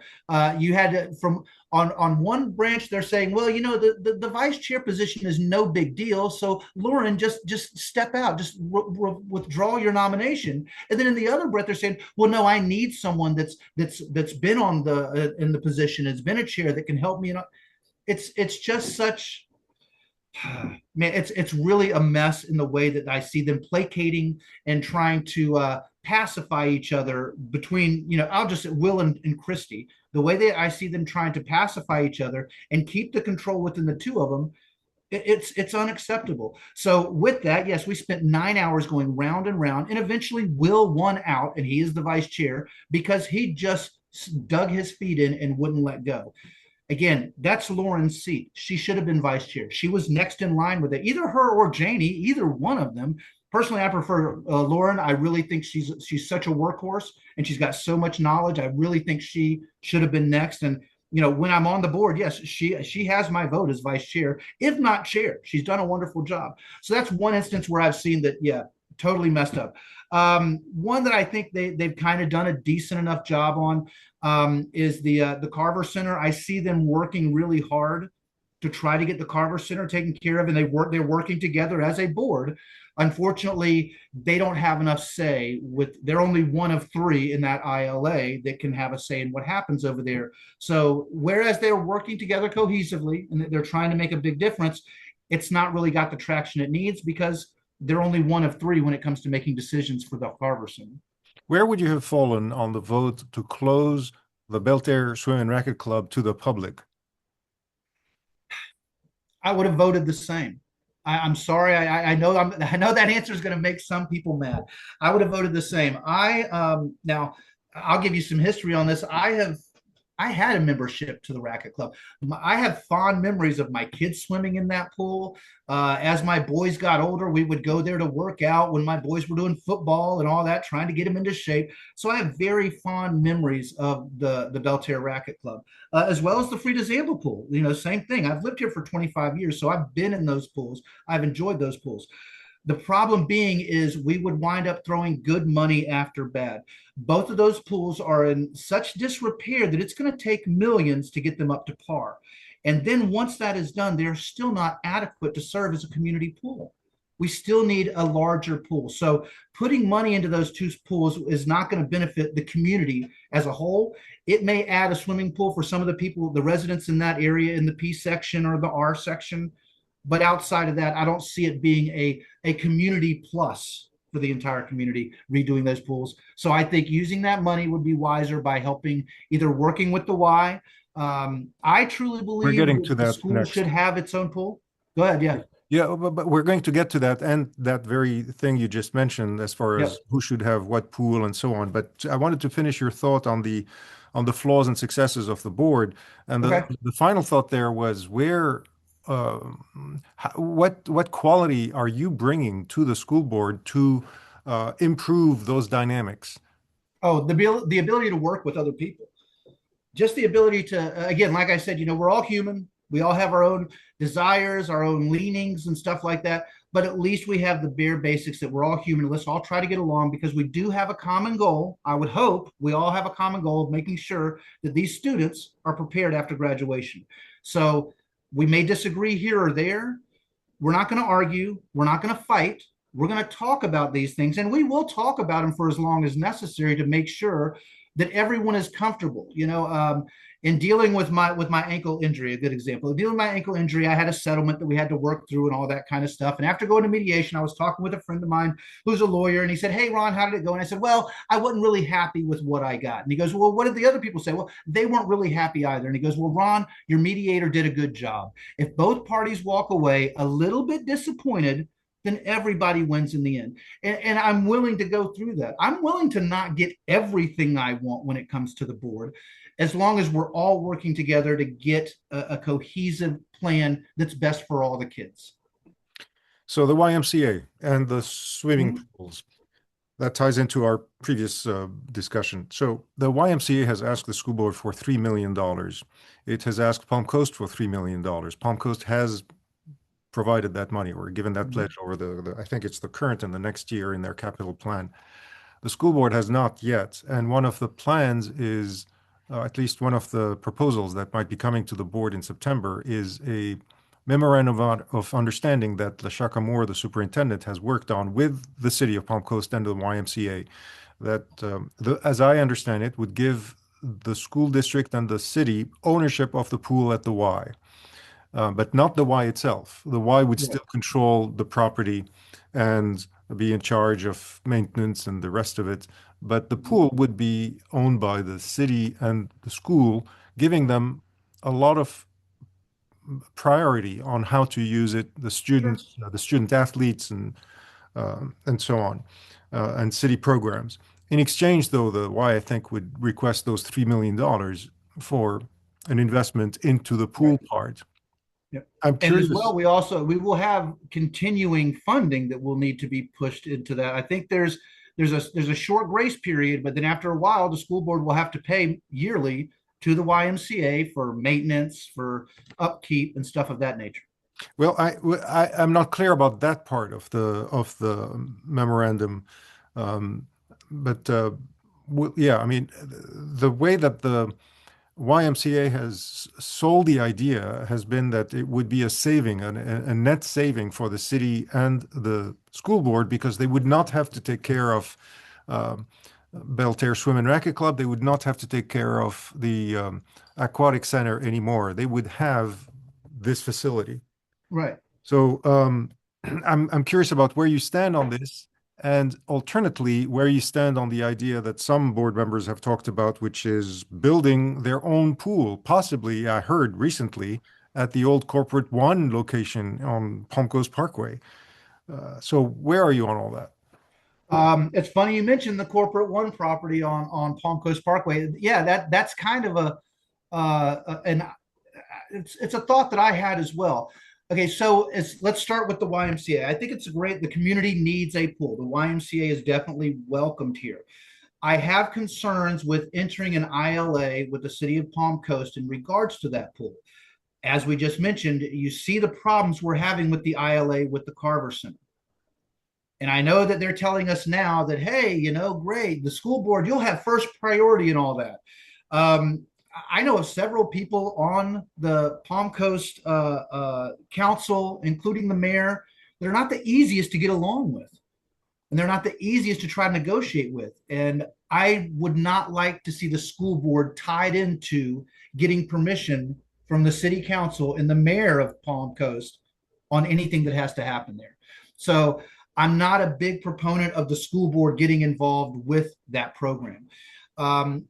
You had to, from on one branch, they're saying, well, the vice chair position is no big deal. So Lauren, just step out, just withdraw your nomination. And then in the other breath, they're saying, well, no, I need someone that's been on the in the position, has been a chair that can help me. It's just such man, it's really a mess in the way that I see them placating and trying to pacify each other between, I'll just Will and Christy. The way that I see them trying to pacify each other and keep the control within the two of them, it's unacceptable. So with that, yes, we spent 9 hours going round and round, and eventually Will won out, and he is the vice chair because he just dug his feet in and wouldn't let go. Again, that's Lauren's seat. She should have been vice chair. She was next in line with it. Either her or Janie, either one of them. Personally, I prefer Lauren. I really think she's such a workhorse and she's got so much knowledge. I really think she should have been next. And when I'm on the board, yes, she has my vote as vice chair, if not chair. She's done a wonderful job. So that's one instance where I've seen that, yeah, totally messed up. One that I think they've kind of done a decent enough job on is the Carver Center. I see them working really hard to try to get the Carver Center taken care of, and they're working together as a board. Unfortunately, they don't have enough say. They're only one of three in that ILA that can have a say in what happens over there. So whereas they're working together cohesively and they're trying to make a big difference, it's not really got the traction it needs because they're only one of three when it comes to making decisions for the Carver Center. Where would you have fallen on the vote to close the Belter Swim and Racket Club to the public? I would have voted the same. I'm sorry. I know I know that answer is going to make some people mad. I would have voted the same. Now I'll give you some history on this. I had a membership to the Racket Club. I have fond memories of my kids swimming in that pool. As my boys got older, we would go there to work out when my boys were doing football and all that, trying to get them into shape. So I have very fond memories of the Belterre Racket Club, as well as the Frida Zamba pool. Same thing. I've lived here for 25 years, so I've been in those pools. I've enjoyed those pools. The problem being is we would wind up throwing good money after bad. Both of those pools are in such disrepair that it's going to take millions to get them up to par. And then once that is done, they're still not adequate to serve as a community pool. we still need a larger pool. So putting money into those two pools is not going to benefit the community as a whole. It may add a swimming pool for some of the people, the residents in that area in the P section or the R section. But outside of that, I don't see it being a community plus for the entire community redoing those pools. So I think using that money would be wiser by helping either working with the Y. I truly We're believe getting that to the that school should next. have its own pool. Go ahead. Yeah. Yeah, but we're going to get to that and that very thing you just mentioned as far as Yep. who should have what pool and so on. But I wanted to finish your thought on the flaws and successes of the board. And Okay. the final thought there was where what quality are you bringing to the school board to improve those dynamics? Oh, the ability to work with other people, just the ability to, again, like I said, we're all human. We all have our own desires, our own leanings, and stuff like that. But at least we have the bare basics that we're all human. Let's all try to get along because we do have a common goal. I would hope we all have a common goal of making sure that these students are prepared after graduation. So we may disagree here or there. We're not going to argue. We're not going to fight. We're going to talk about these things, and we will talk about them for as long as necessary to make sure that everyone is comfortable. In dealing with my ankle injury, a good example. In dealing with my ankle injury, I had a settlement that we had to work through and all that kind of stuff. And after going to mediation, I was talking with a friend of mine who's a lawyer, and he said, "Hey, Ron, how did it go?" And I said, "Well, I wasn't really happy with what I got." And he goes, "Well, what did the other people say?" "Well, they weren't really happy either." And he goes, "Well, Ron, your mediator did a good job. If both parties walk away a little bit disappointed, then everybody wins in the end." And I'm willing to go through that. I'm willing to not get everything I want when it comes to the board, as long as we're all working together to get a cohesive plan that's best for all the kids. So the YMCA and the swimming Mm-hmm. pools. That ties into our previous discussion. So the YMCA has asked the school board for $3 million. It has asked Palm Coast for $3 million. Palm Coast has provided that money or given that Mm-hmm. pledge over I think it's the current and the next year in their capital plan. The school board has not yet. And one of the plans is, at least one of the proposals that might be coming to the board in September is a memorandum of understanding that LaShaka Moore, the superintendent, has worked on with the city of Palm Coast and the YMCA that, as I understand it, would give the school district and the city ownership of the pool at the Y, but not the Y itself. The Y would Right. still control the property and be in charge of maintenance and the rest of it. But the Mm-hmm. pool would be owned by the city and the school, giving them a lot of priority on how to use it, the Sure. students, the student athletes, and so on, and city programs. In exchange, though, the Y I think would request those $3 million for an investment into the Right. pool part. Yep. I'm And as curious. well, we will have continuing funding that will need to be pushed into that. I think there's a short grace period, but then after a while, the school board will have to pay yearly to the YMCA for maintenance, for upkeep, and stuff of that nature. Well, I'm not clear about that part of the memorandum, um, but yeah, I mean, the way that the YMCA has sold the idea has been that it would be a saving, a net saving for the city and the school board because they would not have to take care of um, Belterre Swim and Racquet Club. They would not have to take care of the aquatic center anymore. They would have this facility. Right. So I'm curious about where you stand on this, and alternately, where you stand on the idea that some board members have talked about, which is building their own pool. Possibly, I heard recently at the old Corporate One location on Palm Coast Parkway. So where are you on all that? It's funny you mentioned the Corporate One property on Palm Coast Parkway. Yeah, that's kind of an it's a thought that I had as well. Okay, so let's start with the YMCA. I think it's great. The community needs a pool. The YMCA is definitely welcomed here. I have concerns with entering an ILA with the city of Palm Coast in regards to that pool. As we just mentioned, you see the problems we're having with the ILA with the Carver Center. And I know that they're telling us now that, hey, great, the school board, you'll have first priority and all that. Um, I know of several people on the Palm Coast Council, including the mayor, they're not the easiest to get along with, and they're not the easiest to try to negotiate with. And I would not like to see the school board tied into getting permission from the city council and the mayor of Palm Coast on anything that has to happen there. So I'm not a big proponent of the school board getting involved with that program.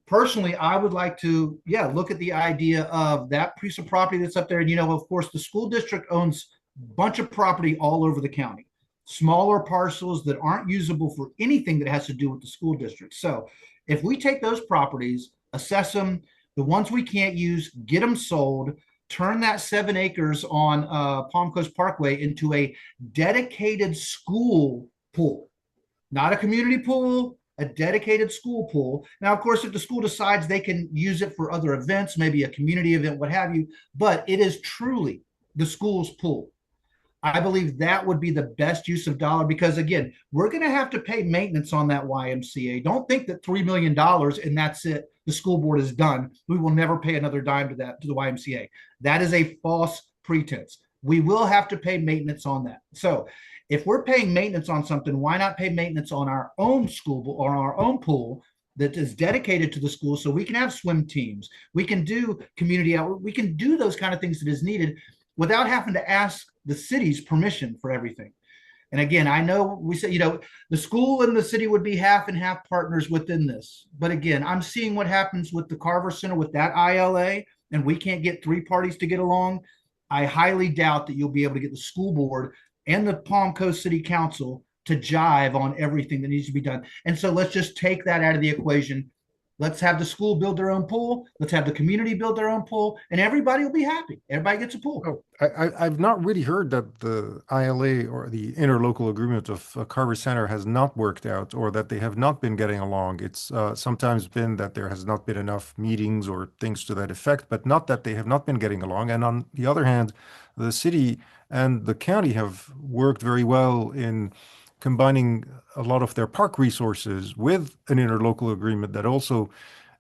Personally, I would like to, yeah, look at the idea of that piece of property that's up there. And, of course, the school district owns a bunch of property all over the county, smaller parcels that aren't usable for anything that has to do with the school district. So if we take those properties, assess them, the ones we can't use, get them sold, turn that 7 acres on Palm Coast Parkway into a dedicated school pool, not a community pool, a dedicated school pool. Now, of course, if the school decides they can use it for other events, maybe a community event, what have you, but it is truly the school's pool. I believe that would be the best use of dollar because, again, we're going to have to pay maintenance on that YMCA. Don't think that $3 million and that's it. The school board is done. We will never pay another dime to the YMCA. That is a false pretense. We will have to pay maintenance on that. So, if we're paying maintenance on something, why not pay maintenance on our own school or our own pool that is dedicated to the school so we can have swim teams, we can do community outreach, we can do those kind of things that is needed without having to ask the city's permission for everything. And again, I know we say, the school and the city would be half and half partners within this. But again, I'm seeing what happens with the Carver Center with that ILA, and we can't get three parties to get along. I highly doubt that you'll be able to get the school board and the Palm Coast City Council to jive on everything that needs to be done. And so let's just take that out of the equation. Let's have the school build their own pool. Let's have the community build their own pool, and everybody will be happy. Everybody gets a pool. Oh, I've not really heard that the ILA or the interlocal agreement of Carver Center has not worked out or that they have not been getting along. It's sometimes been that there has not been enough meetings or things to that effect, but not that they have not been getting along. And on the other hand, the city and the county have worked very well in combining a lot of their park resources with an interlocal agreement that also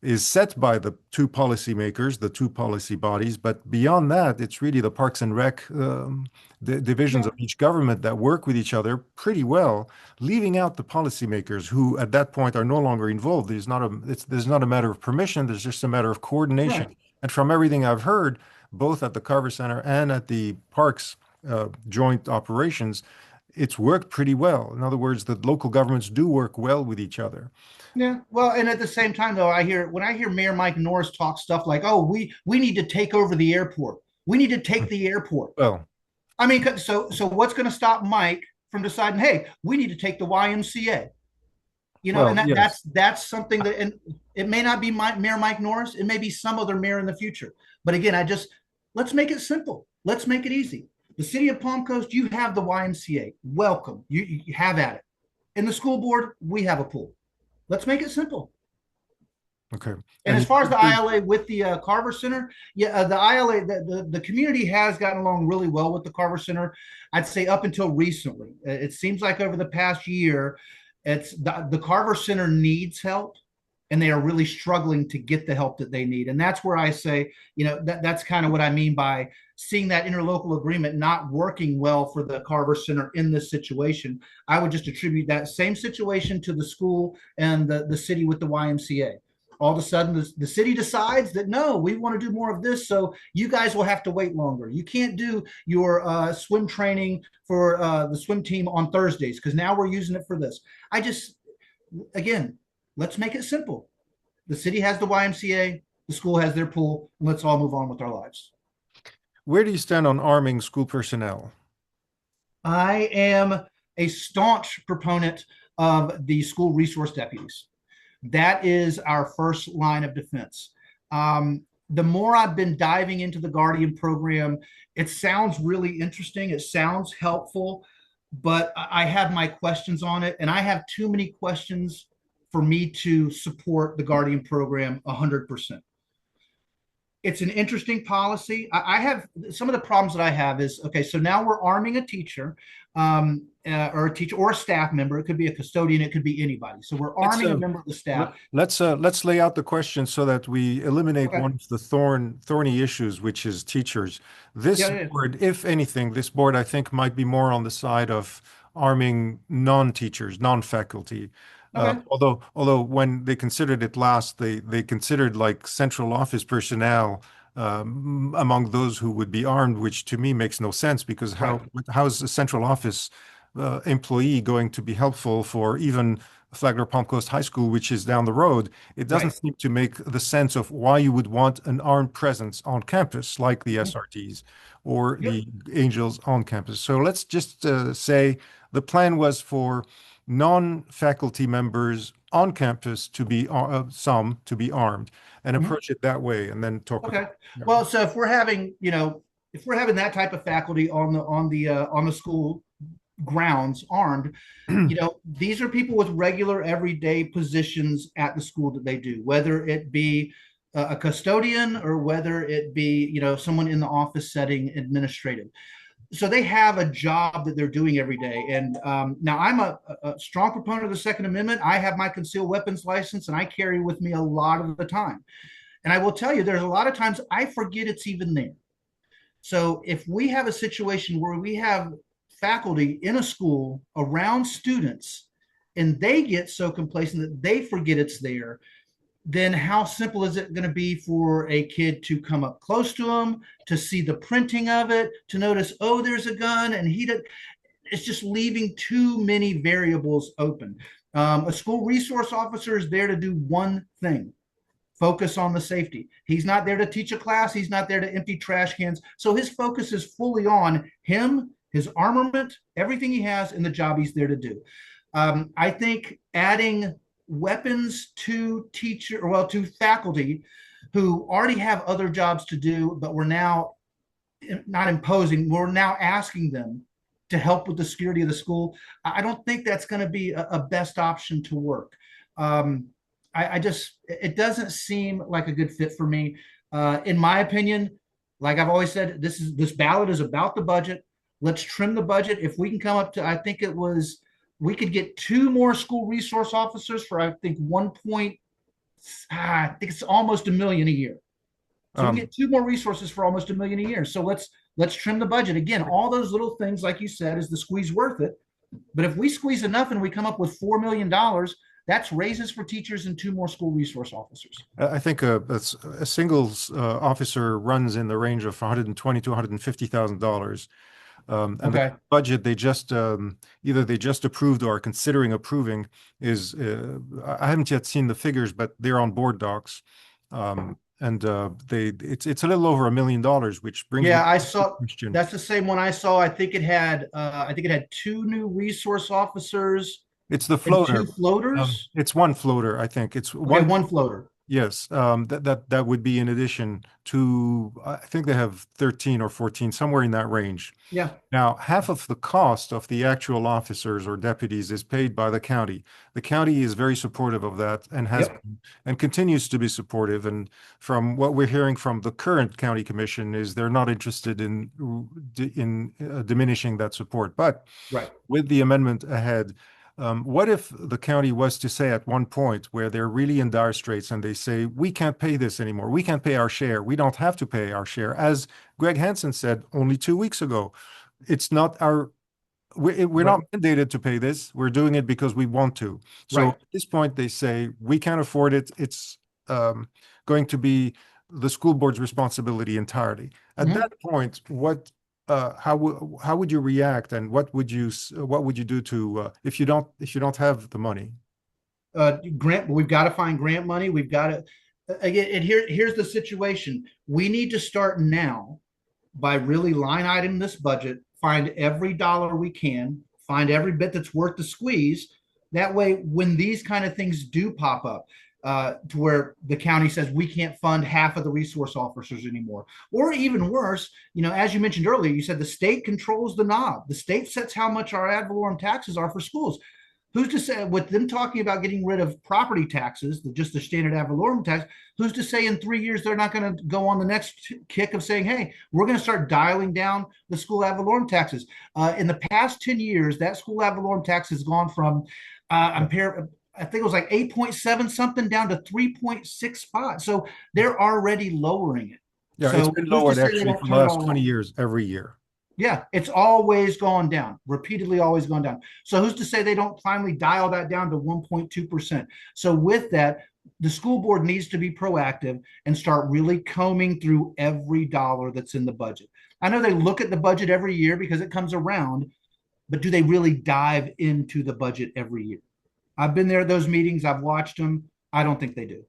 is set by the two policymakers, the two policy bodies. But beyond that, it's really the Parks and Rec the divisions Yeah, of each government that work with each other pretty well, leaving out the policymakers who at that point are no longer involved. There's not a matter of permission, there's just a matter of coordination. right. And from everything I've heard, both at the Carver Center and at the parks joint operations, it's worked pretty well. In other words, the local governments do work well with each other. Yeah. Well, and at the same time, though, when I hear Mayor Mike Norris talk stuff like, "Oh, we need to take over the airport. We need to take the airport." Well, I mean, so what's going to stop Mike from deciding, "Hey, we need to take the YMCA"? And yes. that's something that, and it may not be Mayor Mike Norris. It may be some other mayor in the future. But again, let's make it simple. Let's make it easy. The city of Palm Coast, you have the YMCA. Welcome. You have at it. In the school board, we have a pool. Let's make it simple. Okay. And as And far as the ILA with the Carver Center, yeah, the ILA, the community has gotten along really well with the Carver Center. I'd say up until recently. It seems like over the past year, it's the Carver Center needs help, and they are really struggling to get the help that they need. And that's where I say, that's kind of what I mean by seeing that interlocal agreement not working well for the Carver Center in this situation. I would just attribute that same situation to the school and the city with the YMCA. All of a sudden, the city decides that no, we want to do more of this, so you guys will have to wait longer. You can't do your swim training for the swim team on Thursdays because now we're using it for this. Again, let's make it simple. The city has the YMCA, the school has their pool, and let's all move on with our lives. where do you stand on arming school personnel? I am a staunch proponent of the school resource deputies. That is our first line of defense. The more I've been diving into the Guardian program, it sounds really interesting. It sounds helpful, but I have my questions on it, and I have too many questions for me to support the Guardian program 100%. It's an interesting policy. I have some of the problems that I have is okay. So now we're arming a teacher, or a teacher or a staff member. It could be a custodian. It could be anybody. So we're Let's arming a member of the staff. let's lay out the question so that we eliminate Okay. one of the thorny issues, which is teachers. Yeah. This Yeah. board, if anything, this board I think might be more on the side of arming non-teachers, non-faculty. Okay. Although when they considered it last, they considered like central office personnel among those who would be armed, which to me makes no sense because Right. how is a central office employee going to be helpful for even Flagler Palm Coast High School, which is down the road? It doesn't Right. seem to make the sense of why you would want an armed presence on campus like the Mhm. SRTs or Yep. the Angels on campus. So let's just say the plan was for non-faculty members on campus to be some to be armed and Mhm. approach it that way and then talk about Okay. yeah. Well, so if we're having, if we're having that type of faculty on the school grounds armed, these are people with regular everyday positions at the school that they do, whether it be a custodian or whether it be, someone in the office setting administrative. So they have a job that they're doing every day. And now I'm a strong proponent of the Second Amendment. I have my concealed weapons license and I carry with me a lot of the time. And I will tell you, there's a lot of times I forget it's even there. So if we have a situation where we have faculty in a school around students and they get so complacent that they forget it's there, then how simple is it going to be for a kid to come up close to them, to see the printing of it, to notice, oh, there's a gun, and it's just leaving too many variables open. A school resource officer is there to do one thing: focus on the safety. He's not there to teach a class. He's not there to empty trash cans. So his focus is fully on him, his armament, everything he has, and the job he's there to do. I think adding weapons to faculty who already have other jobs to do, but we're now not imposing, we're now asking them to help with the security of the school. I don't think that's going to be a best option to work. Um, I just, it doesn't seem like a good fit for me. In my opinion, like I've always said, this ballot is about the budget. Let's trim the budget. If we can come up to, I think it was, we could get two more school resource officers for I think I think it's almost $1 million a year. So we can Um, get two more resources for almost $1 million a year. So let's trim the budget. Again, all those little things, like you said, is the squeeze worth it? But if we squeeze enough and we come up with $4 million, that's raises for teachers and two more school resource officers. I think a singles officer runs in the range of 120 to $150,000. And the Okay. budget they just either they just approved or are considering approving is I haven't yet seen the figures, but they're on board docs. And it's a little over $1 million, which brings me Yeah, to I the saw question. that's the same one I saw. I think it had two new resource officers It's the and two floater. floaters. It's one floater, I think. It's Okay, one. one floater. Yes, that would be in addition to, I think they have 13 or 14, somewhere in that range. Yeah. Now, half of the cost of the actual officers or deputies is paid by the county. The county is very supportive of that and has Yep. been and continues to be supportive. And from what we're hearing from the current county commission is they're not interested in diminishing that support. But Right. with the amendment ahead, what if the county was to say at one point where they're really in dire straits and they say, we can't pay this anymore. We can't pay our share. We don't have to pay our share. As Greg Hansen said only 2 weeks ago, it's not we're Right. not mandated to pay this. We're doing it because we want to. So Right. at this point, they say, we can't afford it. It's going to be the school board's responsibility entirely. At Mhm. that point, how would you react, and what would you do to if you don't have the money? Grant, we've got to find grant money. We've got to again, and here's the situation. We need to start now by really line item this budget, find every dollar we can, find every bit that's worth the squeeze. That way, when these kind of things do pop up, to where the county says we can't fund half of the resource officers anymore, or even worse, as you mentioned earlier, you said the state controls the knob. The state sets how much our ad valorem taxes are for schools. Who's to say, with them talking about getting rid of property taxes, just the standard ad valorem tax, who's to say in 3 years they're not going to go on the next kick of saying, hey, we're going to start dialing down the school ad valorem taxes? In the past 10 years, that school ad valorem tax has gone from, I think it was like 8.7 something down to 3.65. So they're already lowering it. Yeah, it's So been who's to lowered say they actually don't for the turn it last all 20 on? years every year. Yeah, it's always gone down, repeatedly always gone down. So who's to say they don't finally dial that down to 1.2%? So with that, the school board needs to be proactive and start really combing through every dollar that's in the budget. I know they look at the budget every year because it comes around, but do they really dive into the budget every year? I've been there at those meetings, I've watched them. I don't think they do.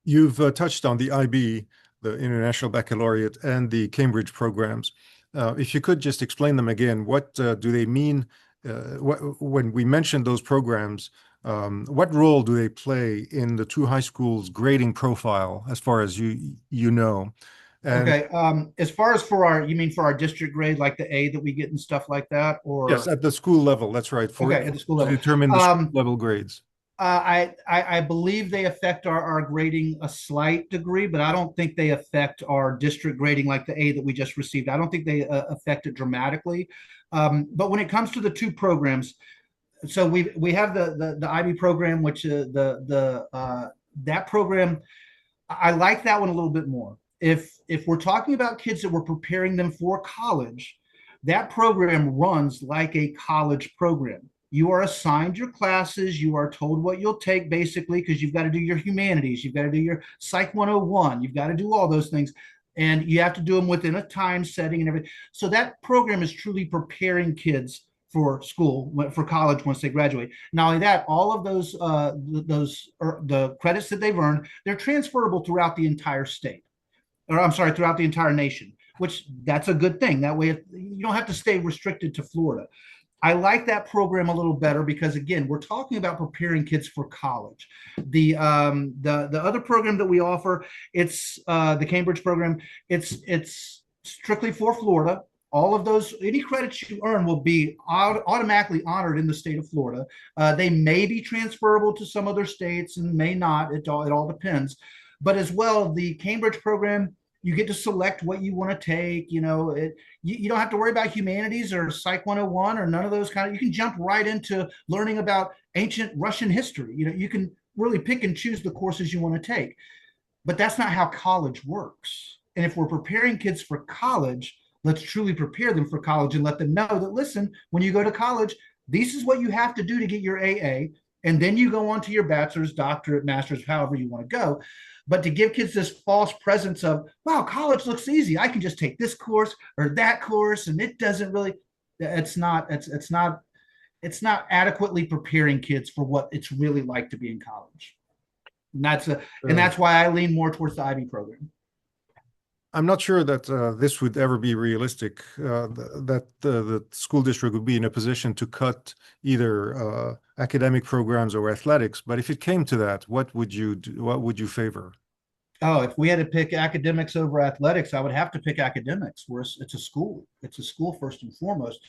You've touched on the IB, the International Baccalaureate, and the Cambridge programs. If you could just explain them again, what do they mean? When we mention those programs, what role do they play in the two high schools' grading profile, as far as you know? And Okay. As far as for our, you mean for our district grade, like the A that we get and stuff like that, yes, or at the school level, that's right, for okay, at the school to level. determine the school Um, level grades. I believe they affect our grading a slight degree, but I don't think they affect our district grading like the A that we just received. I don't think they affect it dramatically. But when it comes to the two programs, so we have the IB program, which that program, I like that one a little bit more. If we're talking about kids that we're preparing them for college, that program runs like a college program. You are assigned your classes, you are told what you'll take basically, because you've got to do your humanities, you've got to do your Psych 101, you've got to do all those things. And you have to do them within a time setting and everything. So that program is truly preparing kids for school, for college once they graduate. Not only that, all of the credits that they've earned, they're transferable throughout the entire state, or I'm sorry, throughout the entire nation. Which that's a good thing. That way, you don't have to stay restricted to Florida. I like that program a little better because again, we're talking about preparing kids for college. The other program that we offer, it's the Cambridge program. It's strictly for Florida. All of those, any credits you earn will be automatically honored in the state of Florida. They may be transferable to some other states and may not. It all depends. But as well, the Cambridge program, you get to select what you want to take. You don't have to worry about humanities or Psych 101 or none of those kind of. You can jump right into learning about ancient Russian history. You can really pick and choose the courses you want to take. But that's not how college works. And if we're preparing kids for college, let's truly prepare them for college and let them know that, listen, when you go to college, this is what you have to do to get your AA. And then you go on to your bachelor's, doctorate, master's, however you want to go. But to give kids this false presence of, wow, college looks easy. I can just take this course or that course, and it doesn't really, it's not adequately preparing kids for what it's really like to be in college. And Uh, that's why I lean more towards the IB program. I'm not sure that this would ever be realistic, that the school district would be in a position to cut either academic programs or athletics. But if it came to that, what would you do? What would you favor? Oh, if we had to pick academics over athletics, I would have to pick academics. Where it's a school. It's a school first and foremost.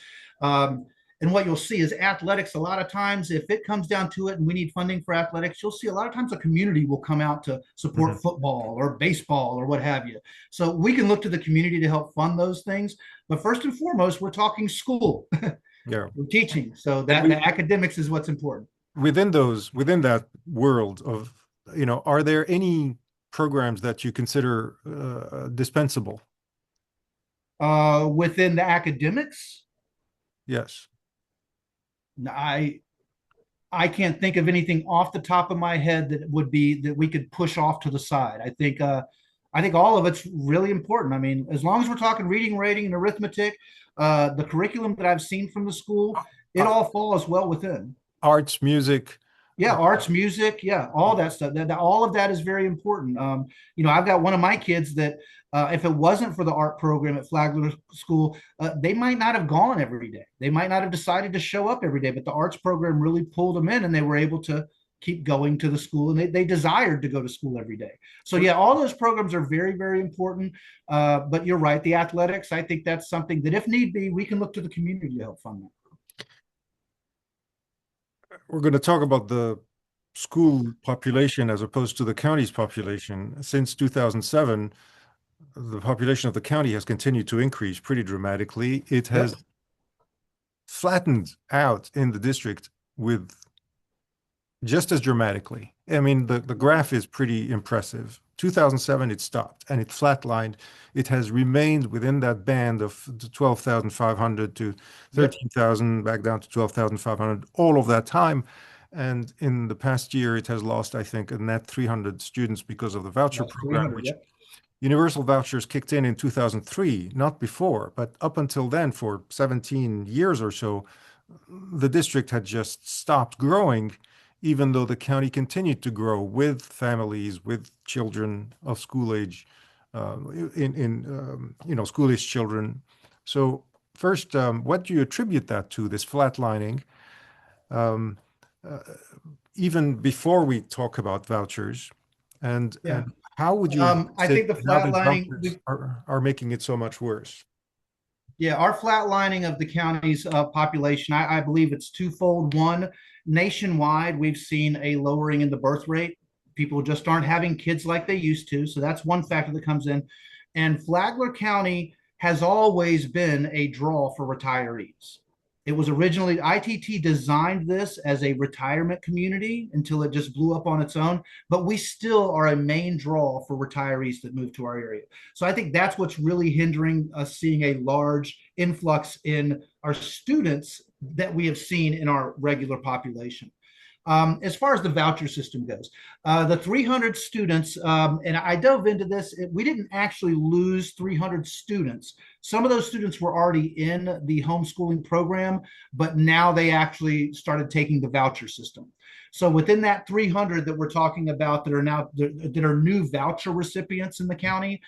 Um, and what you'll see is athletics. A lot of times, if it comes down to it, and we need funding for athletics, you'll see a lot of times the community will come out to support Mhm. football or baseball or what have you. So we can look to the community to help fund those things. But first and foremost, we're talking school. Yeah. We're teaching, so And that the academics is what's important. within that world of, are there any programs that you consider dispensable? Within the academics, Yes. I I can't think of anything off the top of my head that would be that we could push off to the side. I think all of it's really important. I mean, as long as we're talking reading, writing, and arithmetic, the curriculum that I've seen from the school, it Uh, all falls well within. arts, music. Yeah, Uh, arts, music, yeah, all that stuff. All of that is very important. I've got one of my kids that if it wasn't for the art program at Flagler School, they might not have gone every day. They might not have decided to show up every day, but the arts program really pulled them in and they were able to keep going to the school and they desired to go to school every day. So, yeah, all those programs are very, very important. But you're right. The athletics, I think that's something that if need be, we can look to the community to help fund that. we're going to talk about the school population as opposed to the county's population. Since 2007, the population of the county has continued to increase pretty dramatically. It has Yep. flattened out in the district with just as dramatically. I mean, the graph is pretty impressive. 2007, it stopped and it flatlined. It has remained within that band of 12,500 to Yep. 13,000, back down to 12,500, all of that time. And in the past year, it has lost, I think, a net 300 students because of the voucher Lost program, 300. which Yep. universal vouchers kicked in 2003, not before, but up until then, for 17 years or so, the district had just stopped growing, even though the county continued to grow with families, with children of school age, school age children. So first, what do you attribute that to, this flatlining? Um, uh, Even before we talk about vouchers, Yeah. and how would you I address it think the now that flatlining, vouchers are making it so much worse? yeah, our flatlining of the county's population, I believe it's twofold. One, nationwide, we've seen a lowering in the birth rate. People just aren't having kids like they used to. So that's one factor that comes in. And Flagler County has always been a draw for retirees. It was originally, ITT designed this as a retirement community until it just blew up on its own. But we still are a main draw for retirees that move to our area. So I think that's what's really hindering us seeing a large influx in our students that we have seen in our regular population. As far as the voucher system goes, the 300 students, and I dove into this, we didn't actually lose 300 students. Some of those students were already in the homeschooling program, but now they actually started taking the voucher system. So within that 300 that we're talking about that are now that are new voucher recipients in the county,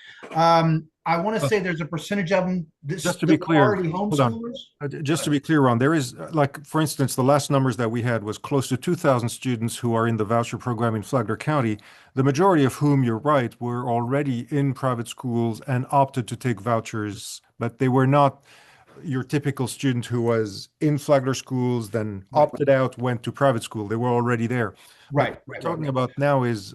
I want to say there's a percentage of them Just to be that were clear, already hold on. homeschoolers. Just to be clear, Ron, there is, like, for instance, the last numbers that we had was close to 2,000 students who are in the voucher program in Flagler County, the majority of whom, you're right, were already in private schools and opted to take vouchers, but they were not your typical student who was in Flagler schools, then Right, opted out, went to private school. They were already there. But right, what right, we're right, talking right. about now is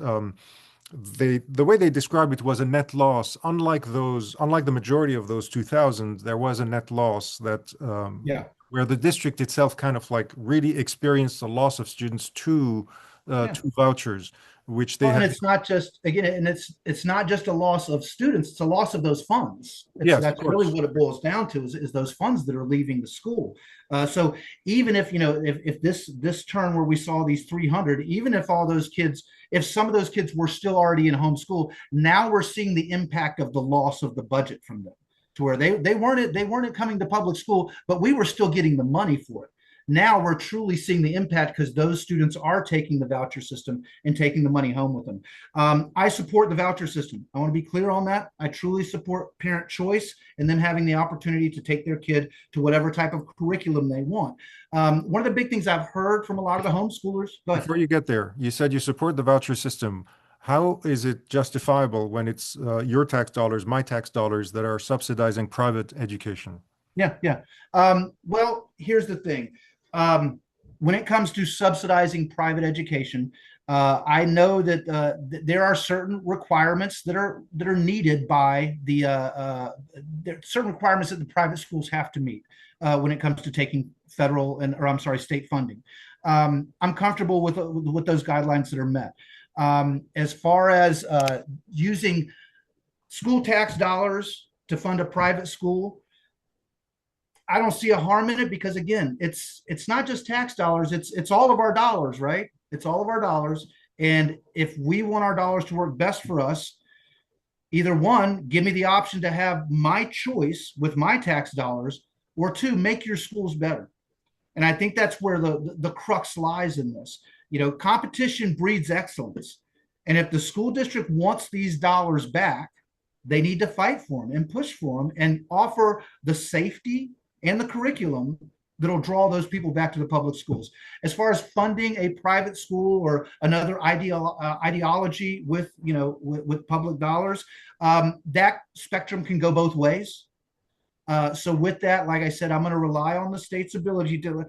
the way they described it was a net loss. Unlike the majority of those 2,000, there was a net loss that Yeah, where the district itself kind of like really experienced a loss of students yeah. to vouchers, which they Well, and had. it's not just again, and it's not just a loss of students; it's a loss of those funds. It's Yes, of that's really course. what it boils down to is those funds that are leaving the school. So even if if this turn where we saw these 300, even if all those kids, if some of those kids were still already in homeschool, now we're seeing the impact of the loss of the budget from them to where they weren't coming to public school, but we were still getting the money for it. Now we're truly seeing the impact because those students are taking the voucher system and taking the money home with them. I support the voucher system. I want to be clear on that. I truly support parent choice and them having the opportunity to take their kid to whatever type of curriculum they want. One of the big things I've heard from a lot of the homeschoolers, go ahead. Before you get there, you said you support the voucher system. How is it justifiable when it's your tax dollars, my tax dollars that are subsidizing private education? Yeah, yeah. Well, here's the thing. When it comes to subsidizing private education, I know that there are certain requirements that are needed by there are certain requirements that the private schools have to meet when it comes to taking federal and or I'm sorry, state funding. I'm comfortable with those guidelines that are met. As far as using school tax dollars to fund a private school, I don't see a harm in it because again, it's not just tax dollars, it's all of our dollars, right? It's all of our dollars. And if we want our dollars to work best for us, either one, give me the option to have my choice with my tax dollars, or two, make your schools better. And I think that's where the crux lies in this. Competition breeds excellence. And if the school district wants these dollars back, they need to fight for them and push for them and offer the safety and the curriculum that'll draw those people back to the public schools. As far as funding a private school or another ideology with public dollars, that spectrum can go both ways. So with that, like I said, I'm going to rely on the state's ability to.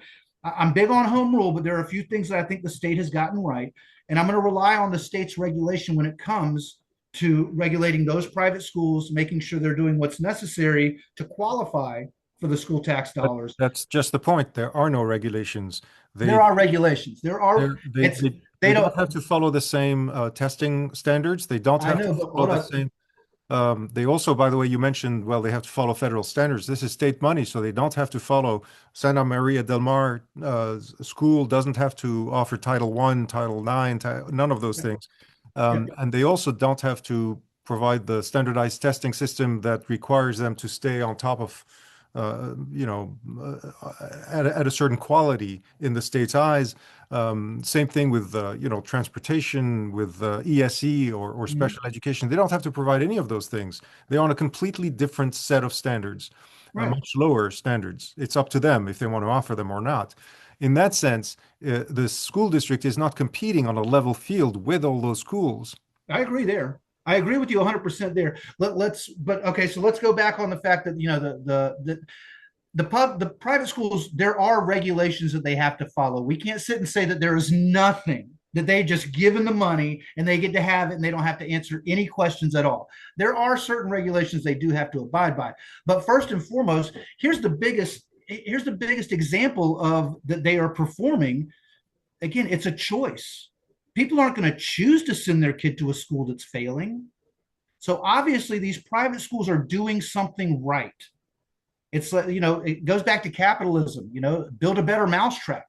I'm big on home rule, but there are a few things that I think the state has gotten right. And I'm going to rely on the state's regulation when it comes to regulating those private schools, making sure they're doing what's necessary to qualify for the school tax But dollars. that's just the point. There are no regulations. There They are regulations. There are, they're- they it's, they they they don't don't, have to follow the same testing standards. They don't I have to know, but follow hold the on. same. They also, by the way, you mentioned, well, they have to follow federal standards. This is state money, so they don't have to follow. Santa Maria del Mar school doesn't have to offer Title One, Title Nine, none of those Yeah, things. yeah, And they also don't have to provide the standardized testing system that requires them to stay on top of, at a certain quality in the state's eyes. Same thing with, transportation, with ESE or mhm, special education. They don't have to provide any of those things. They're on a completely different set of standards, right. much lower standards. It's up to them if they want to offer them or not. In that sense, the school district is not competing on a level field with all those schools. I agree there. I agree with you 100% there. But okay, so let's go back on the fact that, the private schools, there are regulations that they have to follow. We can't sit and say that there is nothing, that they just given the money and they get to have it and they don't have to answer any questions at all. There are certain regulations they do have to abide by. But first and foremost, here's the biggest example of that they are performing. Again, it's a choice. People aren't going to choose to send their kid to a school that's failing. So obviously these private schools are doing something right. It's like, it goes back to capitalism, build a better mousetrap.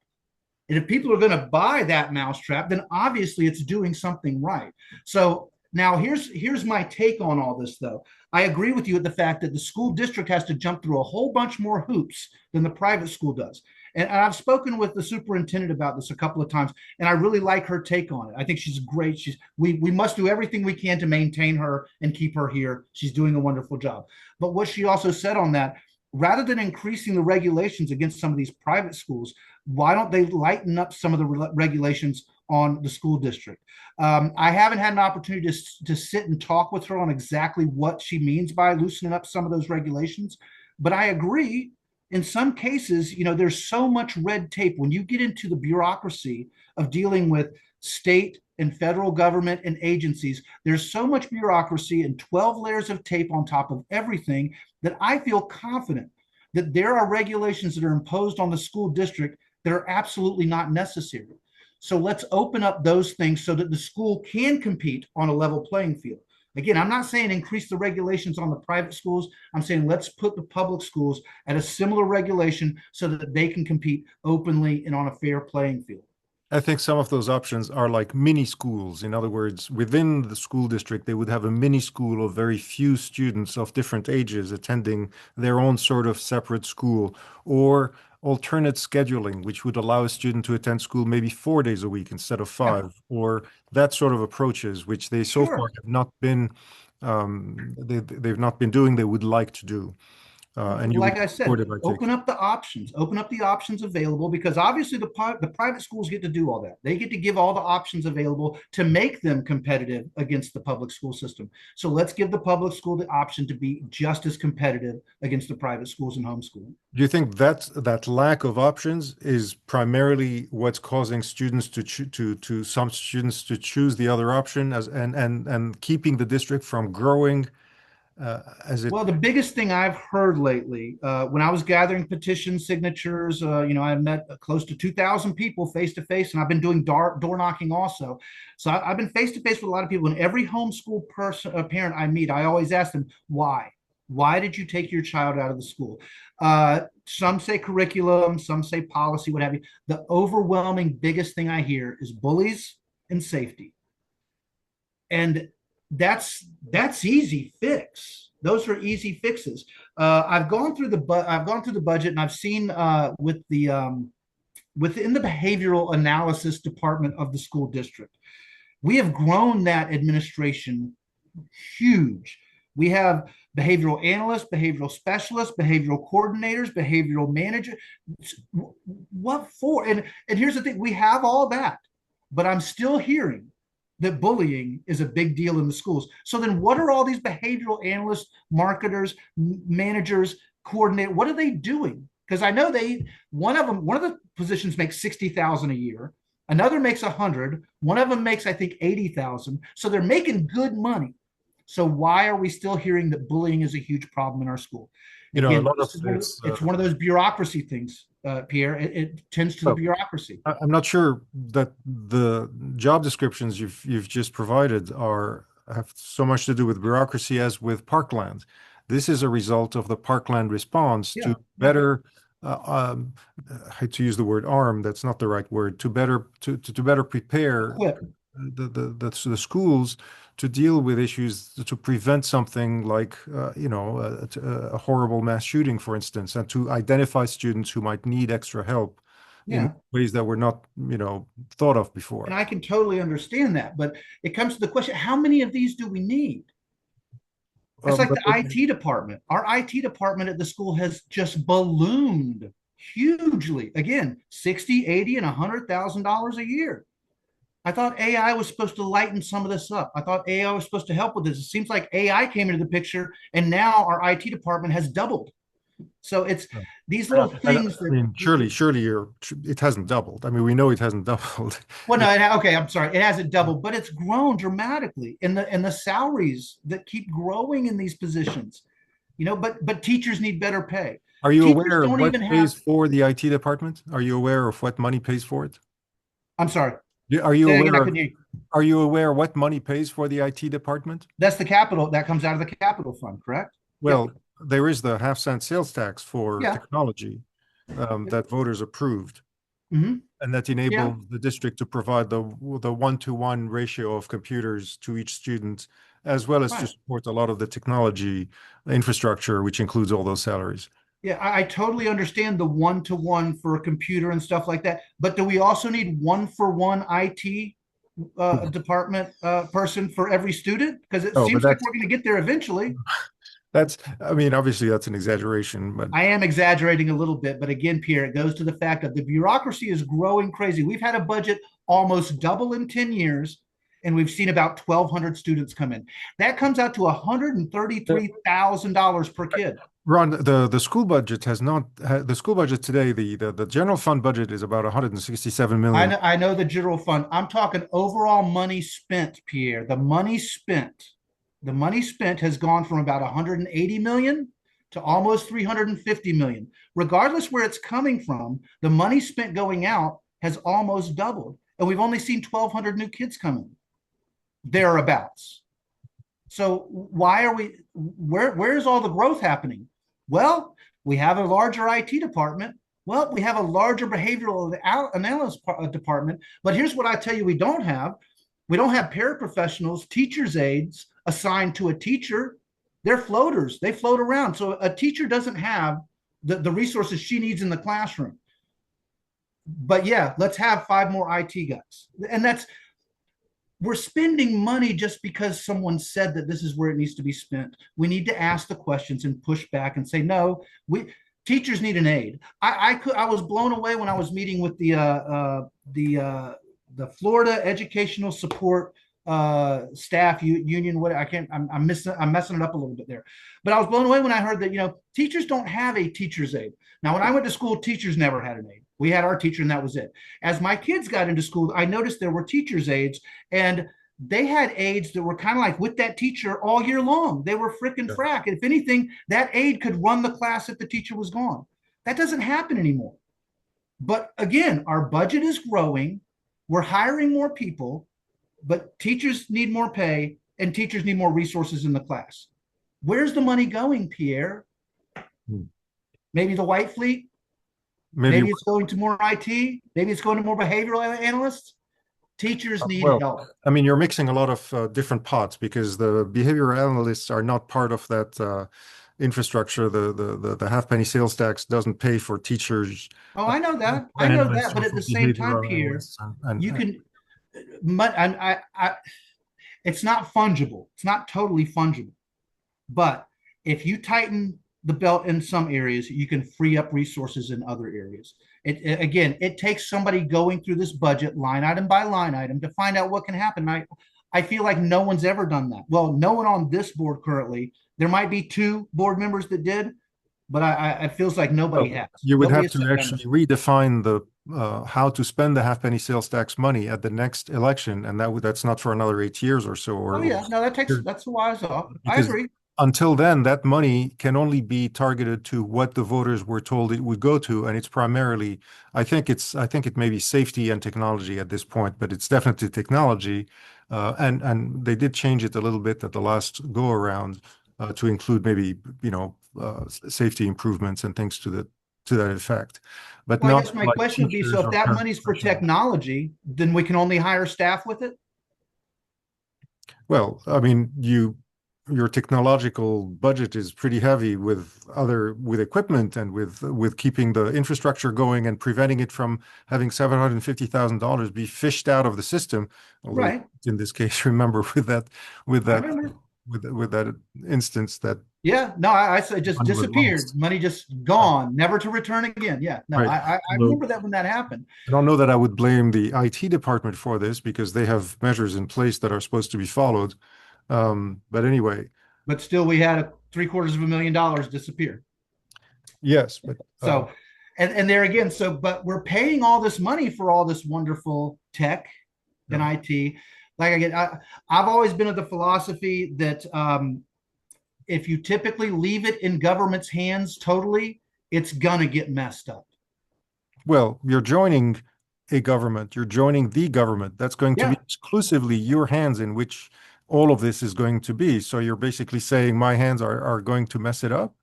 And if people are going to buy that mousetrap, then obviously it's doing something right. So now here's my take on all this, though. I agree with you at the fact that the school district has to jump through a whole bunch more hoops than the private school does. And I've spoken with the superintendent about this a couple of times, and I really like her take on it. I think she's great. We must do everything we can to maintain her and keep her here. She's doing a wonderful job. But what she also said on that, rather than increasing the regulations against some of these private schools, why don't they lighten up some of the regulations on the school district? I haven't had an opportunity to sit and talk with her on exactly what she means by loosening up some of those regulations, but I agree. In some cases, there's so much red tape when you get into the bureaucracy of dealing with state and federal government and agencies. There's so much bureaucracy and 12 layers of tape on top of everything that I feel confident that there are regulations that are imposed on the school district that are absolutely not necessary. So let's open up those things so that the school can compete on a level playing field. Again, I'm not saying increase the regulations on the private schools. I'm saying let's put the public schools at a similar regulation so that they can compete openly and on a fair playing field. I think some of those options are like mini schools. In other words, within the school district, they would have a mini school of very few students of different ages attending their own sort of separate school, or alternate scheduling, which would allow a student to attend school maybe 4 days a week instead of Yeah, five, or that sort of approaches, which they so far sure. have not been, they've not been doing, they would like to do. And you would Like I support said, it by open taking. up open up the options available, because obviously the private schools get to do all that. They get to give all the options available to make them competitive against the public school system. So let's give the public school the option to be just as competitive against the private schools and homeschooling. Do you think that lack of options is primarily what's causing students to some students to choose the other option as and keeping the district from growing as it Well, the biggest thing I've heard lately, when I was gathering petition signatures, I met close to 2,000 people face to face, and I've been doing door knocking also. So I've been face to face with a lot of people, and every homeschool parent I meet, I always ask them, why? Why did you take your child out of the school? Some say curriculum, some say policy, what have you. The overwhelming biggest thing I hear is bullies and safety. And that's easy fix. Those are easy fixes. I've gone through the budget, and I've seen within the behavioral analysis department of the school district, we have grown that administration huge. We have behavioral analysts, behavioral specialists, behavioral coordinators, behavioral managers. What for? And here's the thing: we have all that, but I'm still hearing that bullying is a big deal in the schools. So then what are all these behavioral analysts, marketers, managers, coordinate? What are they doing? Because I know one of the positions makes 60,000 a year, another makes 100, one of them makes I think 80,000. So they're making good money. So why are we still hearing that bullying is a huge problem in our school? A Again, lot of this is it's it's one of those bureaucracy things, Pierre. It tends to the well, bureaucracy. I'm not sure that the job descriptions you've just provided are have so much to do with bureaucracy as with parkland. This is a result of the parkland response Yeah, to yeah. better, I hate to use the word arm, that's not the right word, to better prepare Equip. the schools to deal with issues to prevent something like a horrible mass shooting, for instance, and to identify students who might need extra help in Yeah. ways that were not, thought of And before. I can totally understand that. But it comes to the question, how many of these do we need? It's like But the IT department. Our IT department at the school has just ballooned hugely. Again, 60, 80, and $100,000 a year. I thought AI was supposed to lighten some of this up. I thought AI was supposed to help with this. It seems like AI came into the picture and now our IT department has doubled. So it's these little I things that mean, surely it hasn't doubled. I mean, we know it hasn't doubled. well, It, no, okay, I'm sorry. It hasn't doubled, but it's grown dramatically in the salaries that keep growing in these positions. But teachers need better pay. are you Teachers aware of don't what even have. pays for the IT department? Are you aware of what money pays for it? I'm sorry. Are you Say that again. I aware couldn't of hear you. are you aware what money pays for the IT department? That's the capital that comes out of the capital fund, correct? Yep. Well, there is the half-cent sales tax for Yeah. technology that voters approved, Hmm. and that Yeah. enabled the district to provide the one-to-one ratio of computers to each student, as well as to Right. support a lot of the technology infrastructure, which includes all those salaries. Yeah. I totally understand the one-to-one for a computer and stuff like that. But do we also need one-for-one IT department person for every student? Because it Oh, but seems like we're going to get there eventually. I mean, obviously that's an exaggeration, but I am exaggerating a little bit, but again, Pierre, it goes to the fact that the bureaucracy is growing crazy. We've had a budget almost double in 10 years, and we've seen about 1,200 students come in. That comes out to $133,000 per kid. Ron, the school budget has not the school budget today, the general fund budget is about 167 million. I know the general fund. I'm talking overall money spent, Pierre. The money spent has gone from about 180 million to almost 350 million. Regardless where it's coming from, the money spent going out has almost doubled. And we've only seen 1,200 new kids come in, thereabouts. So why are we where's all the growth happening? Well, we have a larger IT department. Well, we have a larger behavioral analysis department. But here's what I tell you: we don't have paraprofessionals, teachers' aides assigned to a teacher. They're floaters. They float around. So a teacher doesn't have the resources she needs in the classroom. But yeah, let's have five more IT guys, and that's we're spending money just because someone said that this is where it needs to be spent. We need to ask the questions and push back and say, no, we teachers need an aid. I was blown away when I was meeting with the Florida Educational Support staff union. What I can't, I'm messing it up a little bit there, but I was blown away when I heard that teachers don't have a teacher's aide. Now, when I went to school, teachers never had an aide. We had our teacher, and that was it. As my kids got into school, I noticed there were teachers' aides, and they had aides that were kind of like with that teacher all year long. They were frickin' Yeah. frack. If anything, that aide could run the class if the teacher was gone. That doesn't happen anymore. But again, our budget is growing. We're hiring more people, but teachers need more pay and teachers need more resources in the class. Where's the money going, Pierre? Hmm. Maybe the white fleet? Maybe, Maybe it's going to more IT? Maybe it's going to more behavioral analysts? Teachers need well, help. I mean, you're mixing a lot of different pots because the behavioral analysts are not part of that infrastructure. The halfpenny sales tax doesn't pay for teachers Oh, uh, I know that. I know analysts that. or But at for the same time, behavioral Pierre, analysts. And you can, it's not fungible. It's not totally fungible. But if you tighten the belt in some areas, you can free up resources in other areas. Again, it takes somebody going through this budget line item by line item to find out what can happen. I feel like no one's ever done that. Well, no one on this board currently. There might be two board members that did, but it feels like nobody Well, has. you would Nobody have has to sat down. actually redefine the how to spend the halfpenny sales tax money at the next election, and that's not for another 8 years or so, Oh yeah, no, that's a wise off. I because agree. until then, that money can only be targeted to what the voters were told it would go to, and it's primarily, I think it may be safety and technology at this point, but it's definitely technology, and they did change it a little bit at the last go around to include maybe safety improvements and things to that effect, but Well, I not guess my like question would be, so teachers if or that money's for paraprofessionals. technology, then we can only hire staff with it? Well, I mean, your technological budget is pretty heavy with equipment and with keeping the infrastructure going and preventing it from having $750,000 be fished out of the system. Although Right. in this case, remember with I that remember. with that instance that Yeah, no, I said it just money was disappeared. lost. Money just gone, never to return again. Yeah, no, Right. I Although remember that when that happened. I don't know that I would blame the IT department for this because they have measures in place that are supposed to be followed. But anyway, But still, we had a $750,000 disappear. yes, but So, and there again, so but we're paying all this money for all this wonderful tech and no. IT. Like I've always been of the philosophy that if you typically leave it in government's hands totally, it's gonna get messed up. Well, you're joining a government, you're joining the government. That's going to be Yeah. exclusively your hands in which all of this is going to be. So you're basically saying my hands are going to mess it up?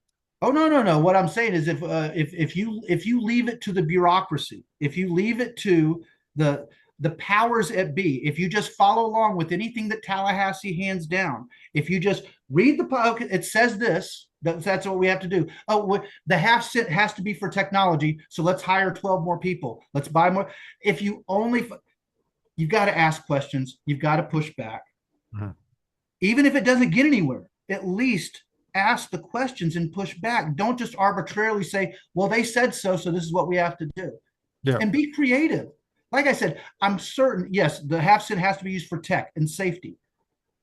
Oh no, no, no. What I'm saying is if you leave it to the bureaucracy, if you leave it to the the powers at be, if you just follow along with anything that Tallahassee hands down, if you just read the okay, it says this, that's what we have to do. Oh, the half cent has to be for technology, so let's hire 12 more people. Let's buy more. If you only, you've got to ask questions. You've got to push back, Mhm. even if it doesn't get anywhere. At least ask the questions and push back. Don't just arbitrarily say, well, they said so, so this is what we have to do. Yeah. And be creative. Like I said, I'm certain, yes, the half cent has to be used for tech and safety,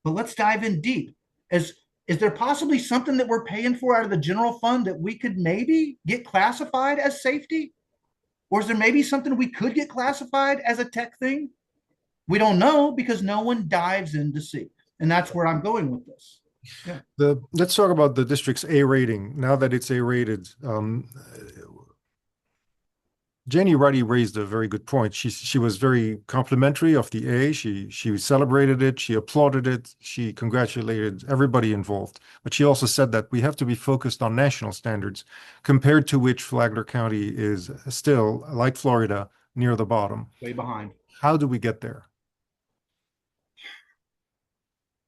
but let's dive in deep. Is there possibly something that we're paying for out of the general fund that we could maybe get classified as safety? Or is there maybe something we could get classified as a tech thing? We don't know because no one dives in to see. And that's where I'm going with this. Yeah. Let's talk about the district's A rating. Now that it's A rated, Jenny Ruddy raised a very good point. She was very complimentary of the A. She celebrated it, she applauded it, she congratulated everybody involved. But she also said that we have to be focused on national standards, compared to which Flagler County is still, like Florida, near the bottom. Way behind. How do we get there?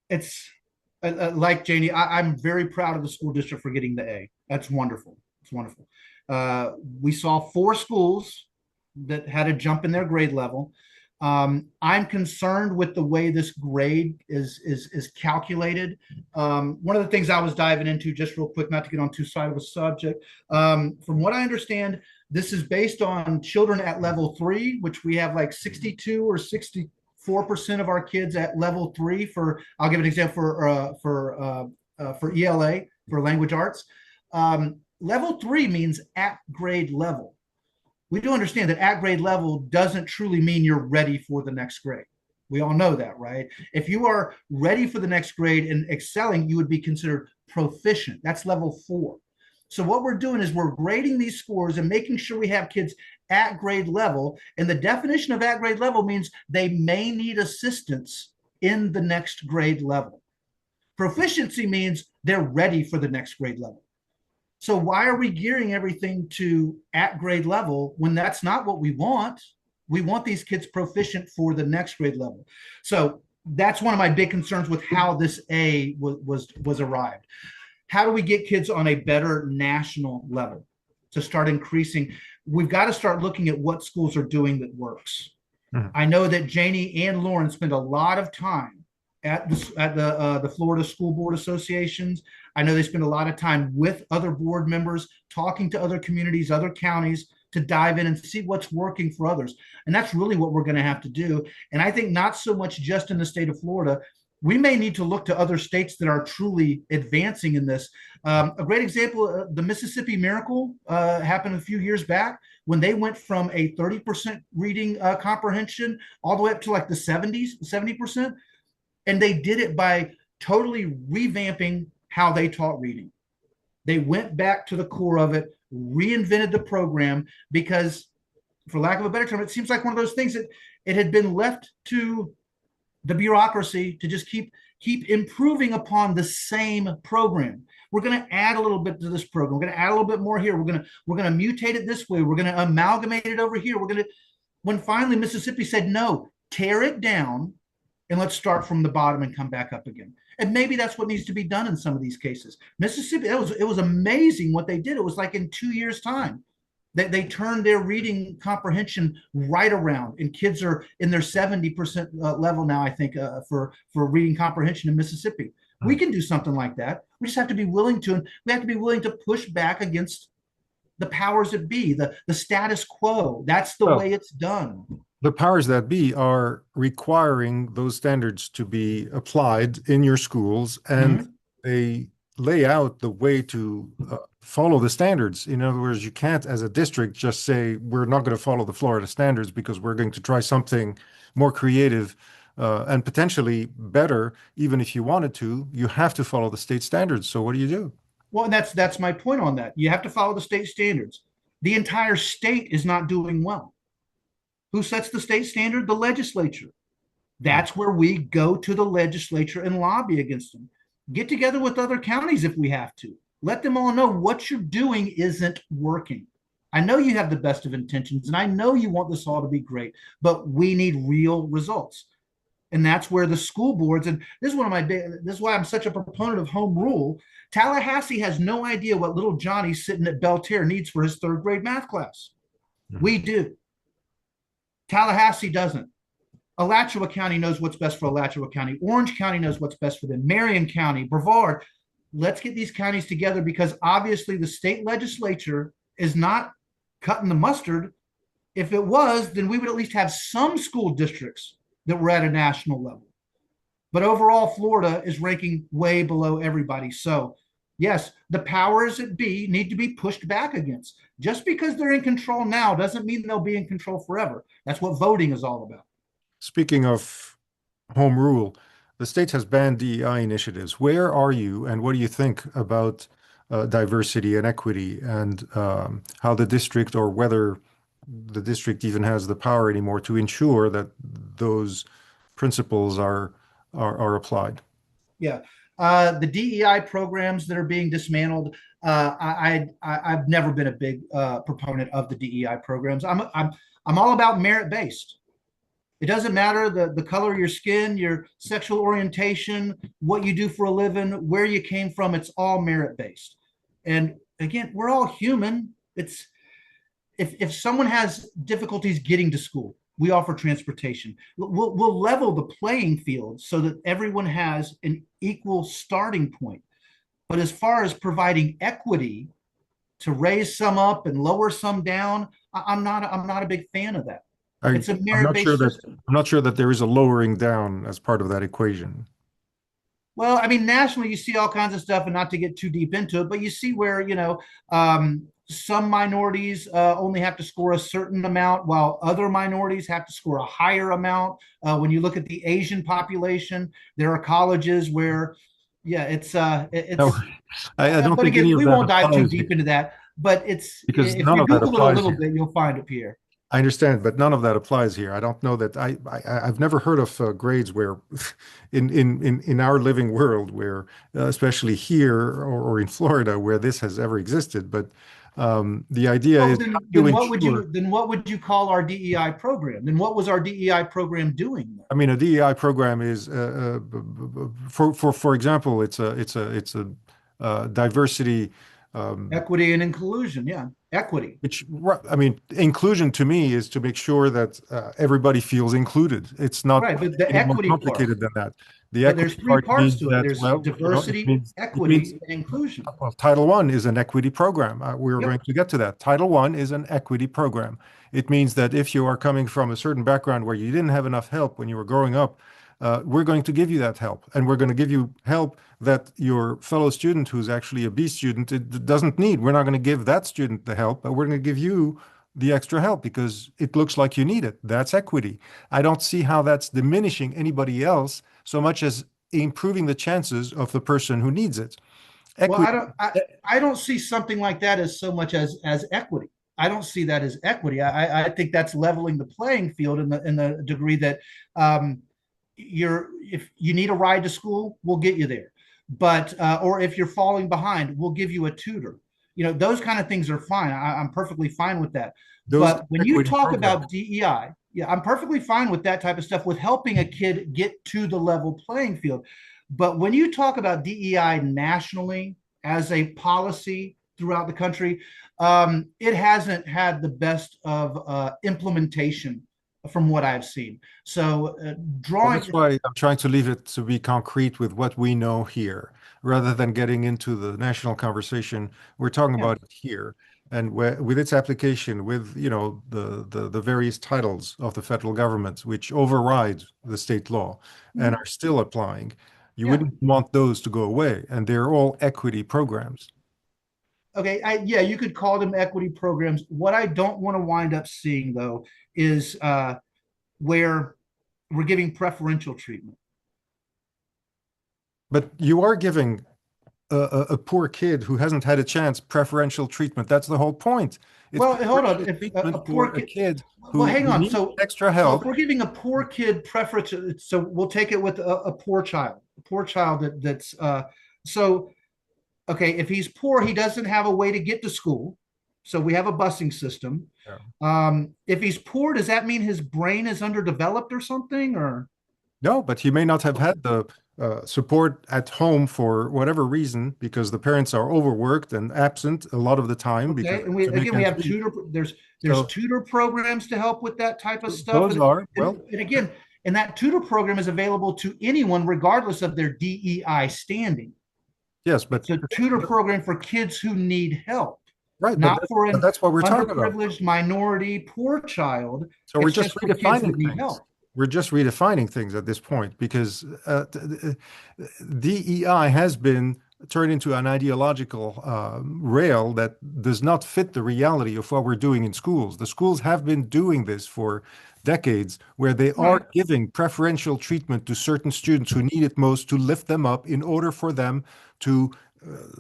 It's like Janie, I'm very proud of the school district for getting the A. That's wonderful. It's wonderful. We saw four schools that had a jump in their grade level. I'm concerned with the way this grade is calculated. One of the things I was diving into, just real quick, not to get on too side of a subject. From what I understand, this is based on children at level 3, which we have like 62 or 64% of our kids at level 3 for. I'll give an example for ELA, for language arts. Level 3 means at grade level. We do understand that at grade level doesn't truly mean you're ready for the next grade. We all know that, right? If you are ready for the next grade and excelling, you would be considered proficient. That's level 4. So what we're doing is we're grading these scores and making sure we have kids at grade level. And the definition of at grade level means they may need assistance in the next grade level. Proficiency means they're ready for the next grade level. So why are we gearing everything to at grade level when that's not what we want? We want these kids proficient for the next grade level. So that's one of my big concerns with how this A was arrived. How do we get kids on a better national level to start increasing? We've got to start looking at what schools are doing that works. Mhm. I know that Janie and Lauren spend a lot of time at the Florida School Board Associations. I know they spend a lot of time with other board members, talking to other communities, other counties to dive in and see what's working for others. And that's really what we're going to have to do. And I think not so much just in the state of Florida, we may need to look to other states that are truly advancing in this. A great example, the Mississippi Miracle happened a few years back when they went from a 30% reading comprehension all the way up to like the 70s, 70%. And they did it by totally revamping how they taught reading. They went back to the core of it, reinvented the program because, for lack of a better term, it seems like one of those things that it had been left to the bureaucracy to just keep improving upon the same program. We're going to add a little bit to this program. We're going to add a little bit more here. We're going to mutate it this way. We're going to amalgamate it over here. We're going to, when finally Mississippi said no, tear it down and let's start from the bottom and come back up again. And maybe that's what needs to be done in some of these cases. Mississippi, it was amazing what they did. It was like in 2 years' time. They turned their reading comprehension right around, and kids are in their 70% level now, I think, for reading comprehension in Mississippi. We can do something like that. We just have to be willing to, and we have to be willing to push back against the powers that be, the status quo. That's the Well, way it's done. the powers that be are requiring those standards to be applied in your schools, and Mm-hmm. they lay out the way to follow the standards. In other words, you can't, as a district, just say, we're not going to follow the Florida standards because we're going to try something more creative and potentially better, even if you wanted to. You have to follow the state standards. So what do you do? Well, and that's my point on that. You have to follow the state standards. The entire state is not doing well. Who sets the state standard? The legislature. That's where we go to the legislature and lobby against them. Get together with other counties if we have to. Let them all know what you're doing isn't working. I know you have the best of intentions, and I know you want this all to be great, but we need real results. And that's where the school boards, and this is one of my this is why I'm such a proponent of home rule. Tallahassee has no idea what little Johnny sitting at Belterre needs for his third grade math class. Mhm. We do. Tallahassee doesn't. Alachua County knows what's best for Alachua County. Orange County knows what's best for them. Marion County, Brevard. Let's get these counties together because obviously the state legislature is not cutting the mustard. If it was, then we would at least have some school districts that were at a national level. But overall, Florida is ranking way below everybody. So, yes, the powers that be need to be pushed back against. Just because they're in control now doesn't mean they'll be in control forever. That's what voting is all about. Speaking of home rule, the state has banned DEI initiatives. Where are you, and what do you think about diversity and equity, and how the district, or whether the district even has the power anymore to ensure that those principles are applied? Yeah. The DEI programs that are being dismantled, I've never been a big proponent of the DEI programs. I'm all about merit based. It doesn't matter the color of your skin, your sexual orientation, what you do for a living, where you came from. It's all merit based. And again, we're all human. It's if someone has difficulties getting to school, we offer transportation. We'll level the playing field so that everyone has an equal starting point. But as far as providing equity to raise some up and lower some down, I'm not a big fan of that. I, It's a I'm not sure merit-based that system. I'm not sure that there is a lowering down as part of that equation. Well, I mean, nationally, you see all kinds of stuff, and not to get too deep into it, but you see where, some minorities only have to score a certain amount, while other minorities have to score a higher amount. When you look at the Asian population, there are colleges where, yeah, No, I don't but think any again, of we that won't dive too applies here deep into that. But it's because if none you of that Google it a applies little here. bit, you'll find it, Pierre. I understand, but none of that applies here. I don't know that I've never heard of grades where, in our living world, where especially here or in Florida, where this has ever existed. But the idea Well, is how do you ensure. then what would you call our DEI program? Then what was our DEI program doing? I mean, a DEI program is, for example, it's a diversity. Um, Equity and inclusion, yeah, equity. I mean, inclusion to me is to make sure that everybody feels included. It's not Right, but the any more equity part. complicated than that. The But there's equity three part parts means to it. that, There's well, diversity, it means equity, and inclusion. well, Title One is an equity program. We're going Yep. to get to that. Title One is an equity program. It means that if you are coming from a certain background where you didn't have enough help when you were growing up, we're going to give you that help. And we're going to give you help that your fellow student who's actually a B student it doesn't need. We're not going to give that student the help, but we're going to give you the extra help because it looks like you need it. That's equity. I don't see how that's diminishing anybody else so much as improving the chances of the person who needs it. Well, Equity. I don't see something like that as so much as equity. I don't see that as equity. I think that's leveling the playing field in the degree that you're if you need a ride to school, we'll get you there. But or if you're falling behind, we'll give you a tutor. You know, those kind of things are fine. I'm perfectly fine with that. Those But when you equity talk programs. about DEI, yeah, I'm perfectly fine with that type of stuff with helping a kid get to the level playing field. But when you talk about DEI nationally as a policy throughout the country, it hasn't had the best of implementation from what I've seen. So Well, that's drawing, why I'm trying to leave it to be concrete with what we know here, rather than getting into the national conversation. We're talking yeah, about it here, and with its application, with the various titles of the federal government, which override the state law and are still applying. You yeah. wouldn't want those to go away, and they're all equity programs. Okay, yeah, you could call them equity programs. What I don't want to wind up seeing though is where we're giving preferential treatment. But you are giving a poor kid who hasn't had a chance preferential treatment. That's the whole point. It's Well, hold on. preferential If a treatment poor for a kid, kid well, who, hang who on. needs extra So if help. we're giving a poor kid preference, so we'll take it with a poor child that's so okay. If he's poor, he doesn't have a way to get to school. So we have a busing system. Yeah. If he's poor, does that mean his brain is underdeveloped or something? Or No, but he may not have had the support at home for whatever reason because the parents are overworked and absent a lot of the time because okay, they and have to make we ends have meet. tutor. There's So tutor programs to help with that type of stuff, those are, well, and again, and that tutor program is available to anyone regardless of their DEI standing. yes, but It's a tutor program for kids who need help, right, not for but an that's what we're talking about. underprivileged minority poor child. So we're It's just just for kids redefining that need things. help. We're just redefining things at this point because DEI has been turned into an ideological rail that does not fit the reality of what we're doing in schools. The schools have been doing this for decades, where they are Right. giving preferential treatment to certain students who need it most to lift them up in order for them to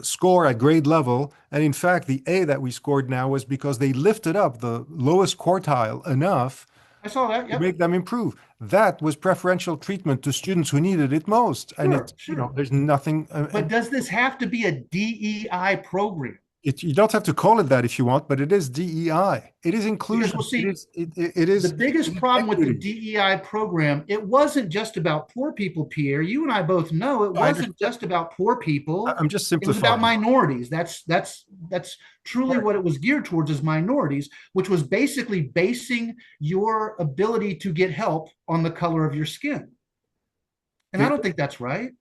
score at grade level. And in fact, the A that we scored now was because they lifted up the lowest quartile enough I saw that. to Yep. make them improve. That was preferential treatment to students who needed it most. And Sure. it's, Sure. there's nothing, But does this have to be a DEI program? you don't have to call it that if you want, but it is DEI. It is Because we'll inclusion. see, the It biggest is problem with the equity. DEI program, it wasn't just about poor people, Pierre. You and I both know it I wasn't understand. just about poor people. I'm just It was about simplifying. minorities. That's truly Right. what it was geared towards is minorities, which was basically basing your ability to get help on the color of your skin. And I It, don't think that's right.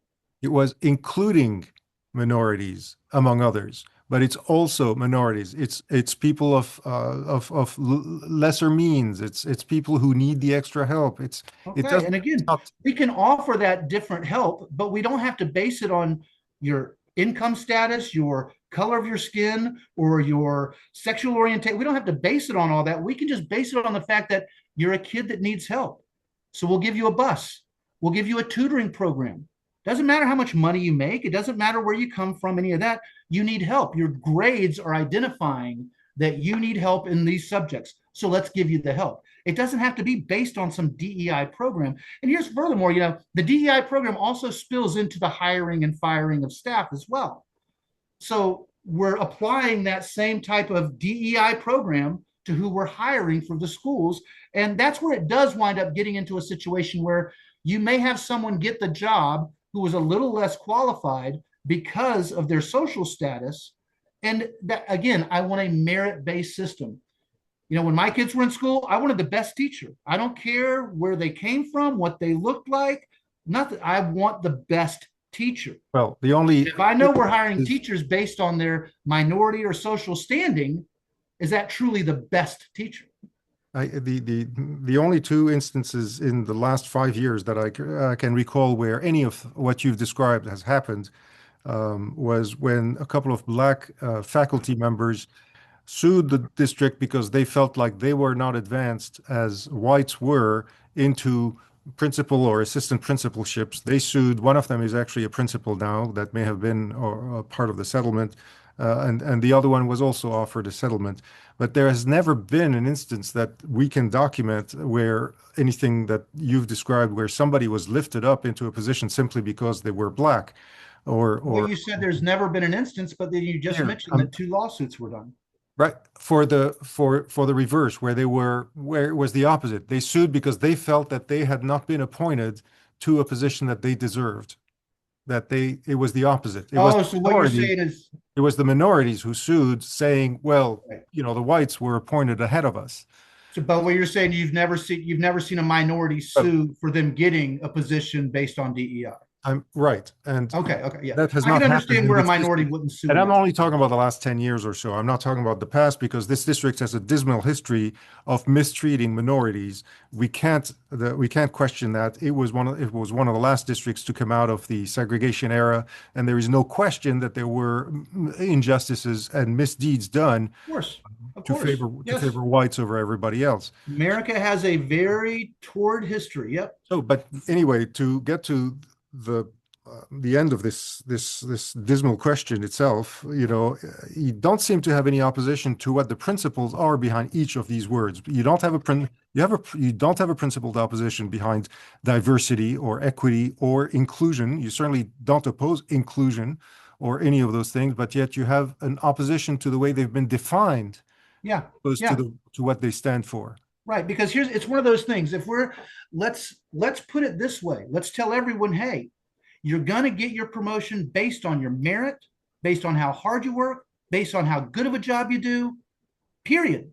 it was including minorities, among others, but it's also minorities. It's people of lesser means. It's people who need the extra help. It Okay. doesn't. And It's again, not. we can offer that different help, but we don't have to base it on your income status, your color of your skin, or your sexual orientation. We don't have to base it on all that. We can just base it on the fact that you're a kid that needs help. So we'll give you a bus, we'll give you a tutoring program. Doesn't matter how much money you make, it doesn't matter where you come from, any of that. You need help. Your grades are identifying that you need help in these subjects. So let's give you the help. It doesn't have to be based on some DEI program. And here's furthermore, the DEI program also spills into the hiring and firing of staff as well. So we're applying that same type of DEI program to who we're hiring for the schools. And that's where it does wind up getting into a situation where you may have someone get the job who was a little less qualified because of their social status. And that, again, I want a merit based system. When my kids were in school, I wanted the best teacher. I don't care where they came from, what they looked like, nothing. I want the best teacher. Well, the only If I know we're hiring is teachers based on their minority or social standing, is that truly the best teacher? The only two instances in the last 5 years that I can recall where any of what you've described has happened was when a couple of black faculty members sued the district because they felt like they were not advanced as whites were into principal or assistant principalships. They sued. One of them is actually a principal now that may have been or, a part of the settlement, and the other one was also offered a settlement. But there has never been an instance that we can document where anything that you've described, where somebody was lifted up into a position simply because they were black, Well, or you said there's never been an instance, but then you just here. mentioned that two lawsuits were done. Right. For the reverse, where it was the opposite. They sued because they felt that they had not been appointed to a position that they deserved. It was the opposite. Oh, so what you're saying is, It was the minorities who sued, saying, well, right. the whites were appointed ahead of us. So, but what you're saying, you've never seen a minority But sue for them getting a position based on DEI. I'm right. And Okay, okay, yeah, that has I can not happened understand in where a this minority district. wouldn't sue And I'm against. only talking about the last 10 years or so. I'm not talking about the past because this district has a dismal history of mistreating minorities. We can't question that. It was one of the last districts to come out of the segregation era, and there is no question that there were injustices and misdeeds done Of to course, favor to yes. favor whites over everybody else. America has a very torrid history. Yep. So, but anyway, to get to the the end of this dismal question itself, you don't seem to have any opposition to what the principles are behind each of these words. You don't have a principled opposition behind diversity or equity or inclusion. You certainly don't oppose inclusion or any of those things, but yet you have an opposition to the way they've been defined, Yeah, opposed to yeah. what they stand for. Right, because it's one of those things. If we're let's put it this way. Let's tell everyone, hey, you're going to get your promotion based on your merit, based on how hard you work, based on how good of a job you do, period.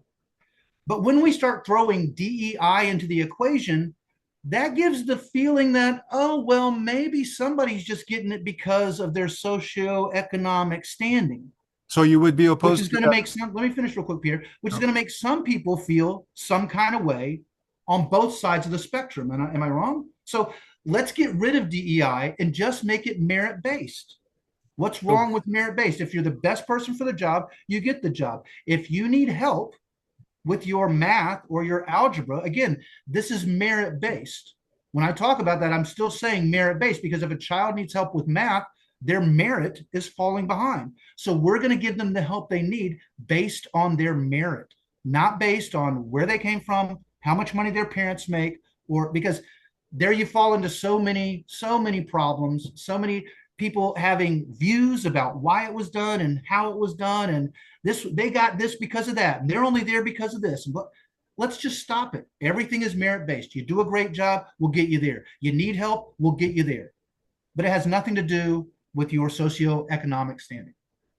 But when we start throwing DEI into the equation, that gives the feeling that, oh, well, maybe somebody's just getting it because of their socioeconomic standing, So you would be which opposed is to going to that? make some, let me finish real quick, Peter, which is No. going to make some people feel some kind of way on both sides of the spectrum. Am I wrong? So let's get rid of DEI and just make it merit based. What's So wrong with merit based? If you're the best person for the job, you get the job. If you need help with your math or your algebra, again, this is merit based. When I talk about that, I'm still saying merit based because if a child needs help with math, their merit is falling behind. So we're going to give them the help they need based on their merit, not based on where they came from, how much money their parents make, or because there you fall into so many problems, so many people having views about why it was done and how it was done and this they got this because of that and they're only there because of this. But let's just stop it. Everything is merit based. You do a great job, we'll get you there. You need help, we'll get you there. But it has nothing to do with your socioeconomic standing.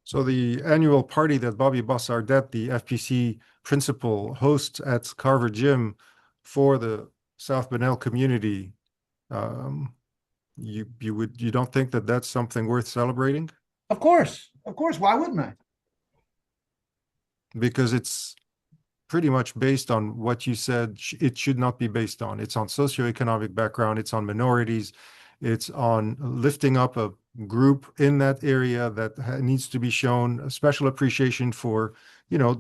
So the annual party that Bobby Bossardet, the FPC principal, hosts at Carver Gym for the South Benel community, um, you don't think that that's something worth celebrating? Of course. Why wouldn't I? Because it's pretty much based on what you said it should not be based on. It's on socioeconomic background, it's on minorities, it's on lifting up a group in that area that needs to be shown a special appreciation for,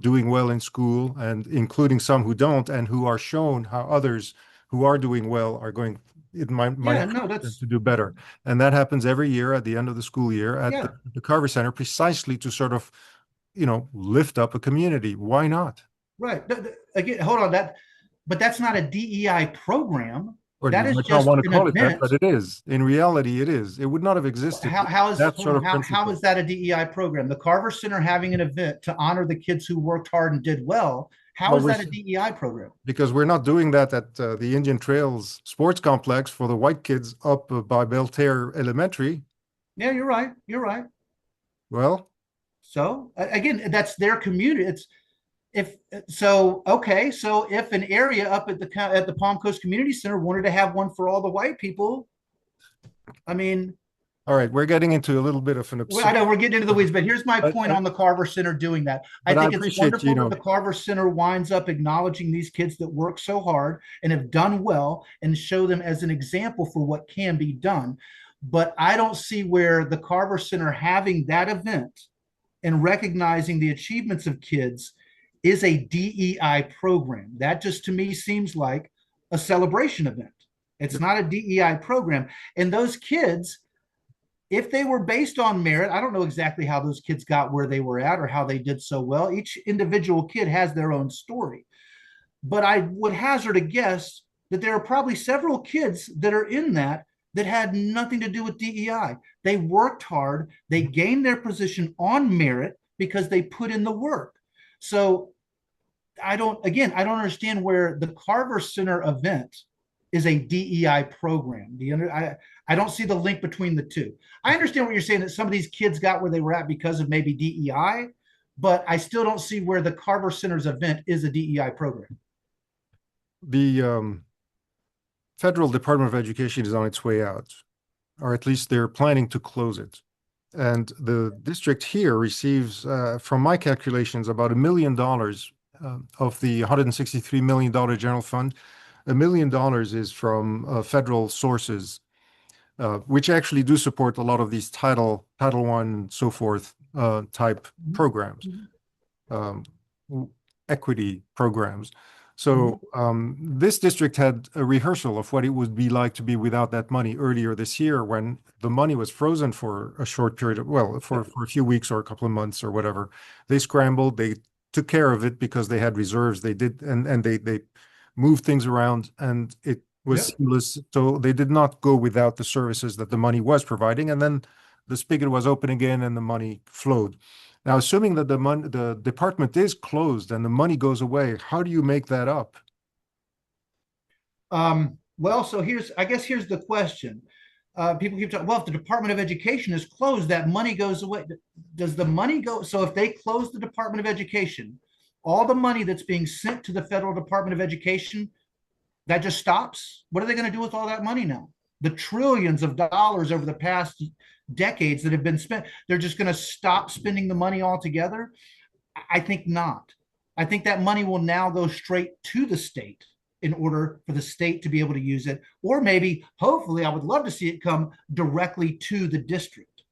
doing well in school, and including some who don't and who are shown how others who are doing well are going, it might Yeah, no, to that's do better. And that happens every year at the end of the school year at yeah, the Carver Center, precisely to sort of, lift up a community. Why not? right. Again, hold on that, but that's not a DEI program. Or That you is might not just want to an call it that, event. but it is. In reality, it is. It would not have existed How without is that hold sort on, of how principle. is that a DEI program? The Carver Center having an event to honor the kids who worked hard and did well. How Well, is that a DEI program? because we're not doing that at the Indian Trails Sports Complex for the white kids up by Belterre Elementary. Yeah, you're right. You're right. Well, So again, that's their community. It's if so okay. So if an area up at the Palm Coast Community Center wanted to have one for all the white people, I mean, All right, we're getting into a little bit of an Well, I absurd, know we're getting into the weeds, but here's my but, point on the Carver Center doing that. I I think it's appreciate, wonderful that the Carver Center winds up acknowledging these kids that work so hard and have done well and show them as an example for what can be done. But I don't see where the Carver Center having that event and recognizing the achievements of kids is a DEI program. That just to me seems like a celebration event. It's not a DEI program. And those kids, if they were based on merit, I don't know exactly how those kids got where they were at or how they did so well. Each individual kid has their own story. But I would hazard a guess that there are probably several kids that are in that had nothing to do with DEI. They worked hard, they gained their position on merit because they put in the work. So I don't understand where the Carver Center event is a DEI program. I don't see the link between the two. I understand what you're saying that some of these kids got where they were at because of maybe DEI, but I still don't see where the Carver Center's event is a DEI program. the Federal Department of Education is on its way out, or at least they're planning to close it. And the district here receives, from my calculations, about $1 million of the $163 million general fund. $1 million is from federal sources, which actually do support a lot of these Title I, and so forth type programs, um, equity programs. So this district had a rehearsal of what it would be like to be without that money earlier this year when the money was frozen for a short period of, well, for a few weeks or a couple of months or whatever. They scrambled, they took care of it because they had reserves. They did, and they moved things around and it was Yep. seamless. So they did not go without the services that the money was providing. And then the spigot was open again and the money flowed. Now, assuming that the department is closed and the money goes away, how do you make that up? Well, so I guess here's the question. People keep talking, well, if the Department of Education is closed, that money goes away. Does the money go? So if they close the Department of Education, all the money that's being sent to the federal Department of Education, that just stops? What are they going to do with all that money now? The trillions of dollars over the past decades that have been spent, they're just going to stop spending the money altogether? I think not. I think that money will now go straight to the state in order for the state to be able to use it. Or maybe, hopefully, I would love to see it come directly to the district.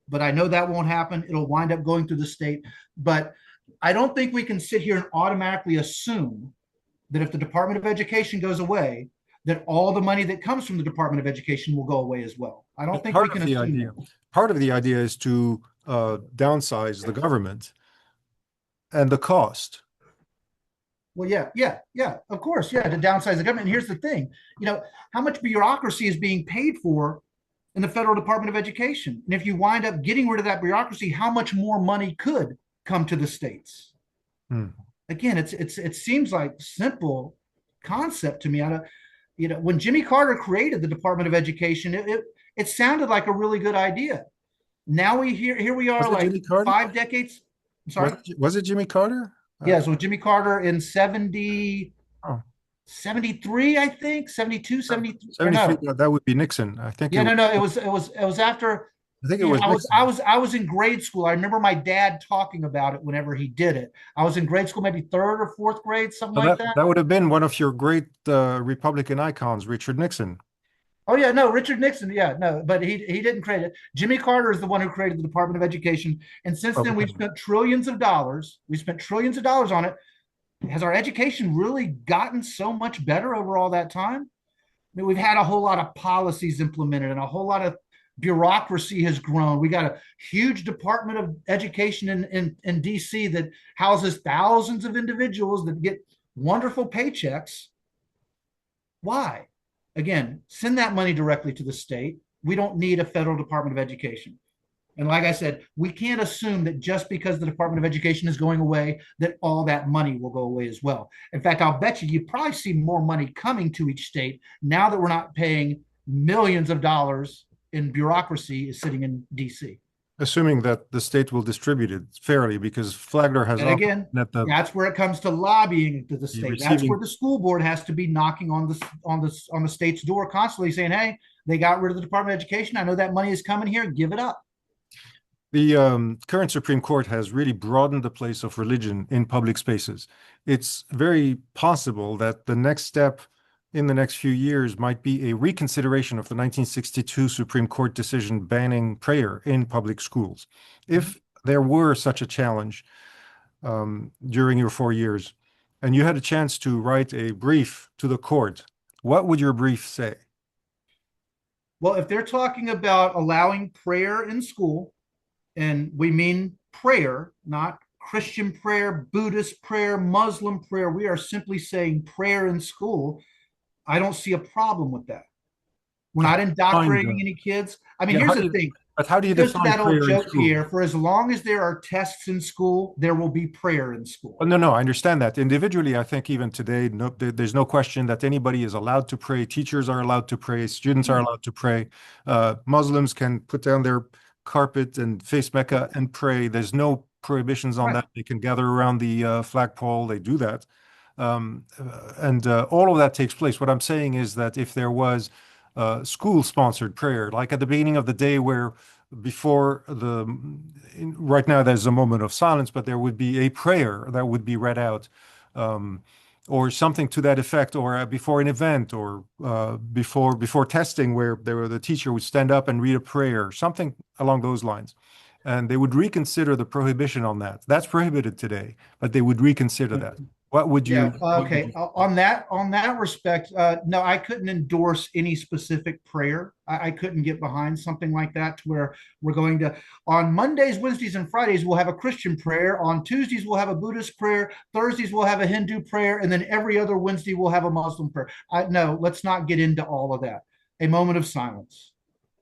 But I know that won't happen. It'll wind up going through the state. But I don't think we can sit here and automatically assume that if the Department of Education goes away, that all the money that comes from the Department of Education will go away as well. I don't But think we can assume that. part of the idea is to downsize the government and the cost. Well, yeah, of course, yeah, to downsize the government. And here's the thing, how much bureaucracy is being paid for in the federal Department of Education? And if you wind up getting rid of that bureaucracy, how much more money could come to the states? Hmm. Again, it seems like simple concept to me. When Jimmy Carter created the Department of Education, it sounded like a really good idea. Now here we are Was it like Jimmy Carter? 5 decades. I'm sorry. Was it Jimmy Carter? Yeah, so Jimmy Carter in 70, Oh, 73, I think, 72, 73, or 73, no. that would be Nixon. Yeah, no, it was after, I think it was I was I Nixon. was I was in grade school. I remember my dad talking about it whenever he did it. I was in grade school, maybe third or fourth grade, something So like that. that would have been one of your great Republican icons, Richard Nixon. Oh yeah, no, Richard Nixon, yeah, no, but he didn't create it. Jimmy Carter is the one who created the Department of Education, and since then we've Republican. spent trillions of dollars. We spent trillions of dollars on it. Has our education really gotten so much better over all that time? I mean, we've had a whole lot of policies implemented and a whole lot of bureaucracy has grown. We got a huge Department of Education in DC that houses thousands of individuals that get wonderful paychecks. Why? Again, send that money directly to the state. We don't need a federal Department of Education. And like I said, we can't assume that just because the Department of Education is going away, that all that money will go away as well. In fact, I'll bet you probably see more money coming to each state now that we're not paying millions of dollars in bureaucracy is sitting in DC. assuming that the state will distribute it fairly, because Flagler has And often again, been at that's where it comes to lobbying to the the state. That's where receiving. the school board has to be knocking on the state's door constantly, saying, "Hey, they got rid of the Department of Education. I know that money is coming here. Give it up." The current Supreme Court has really broadened the place of religion in public spaces. It's very possible that the next step in the next few years might be a reconsideration of the 1962 Supreme Court decision banning prayer in public schools. If there were such a challenge during your 4 years, and you had a chance to write a brief to the court, what would your brief say? Well, if they're talking about allowing prayer in school, and we mean prayer, not Christian prayer, Buddhist prayer, Muslim prayer, we are simply saying prayer in school. I don't see a problem with that. We're not Find, indoctrinating any kids. I mean, yeah, here's the thing. how do you It goes to define that old prayer in joke, school? Pierre. For as long as there are tests in school, there will be prayer in school. Oh, no, no, I understand that. Individually, I think even today, no, there's no question that anybody is allowed to pray. Teachers are allowed to pray. Students are allowed to pray. Muslims can put down their carpet and face Mecca and pray. There's no prohibitions on Right. that. They can gather around the flagpole. They do that. And all of that takes place. What I'm saying is that if there was school-sponsored prayer, like at the beginning of the day where before right now there's a moment of silence, but there would be a prayer that would be read out, um, or something to that effect, or before an event, or before testing, where the teacher would stand up and read a prayer, something along those lines. And they would reconsider the prohibition on that. That's prohibited today, but they would reconsider that. Yeah. What would Okay. you On that respect, no, I couldn't endorse any specific prayer. I couldn't get behind something like that to where we're going to on Mondays, Wednesdays, and Fridays we'll have a Christian prayer. On Tuesdays we'll have a Buddhist prayer. Thursdays we'll have a Hindu prayer, and then every other Wednesday we'll have a Muslim prayer. No, let's not get into all of that. A moment of silence.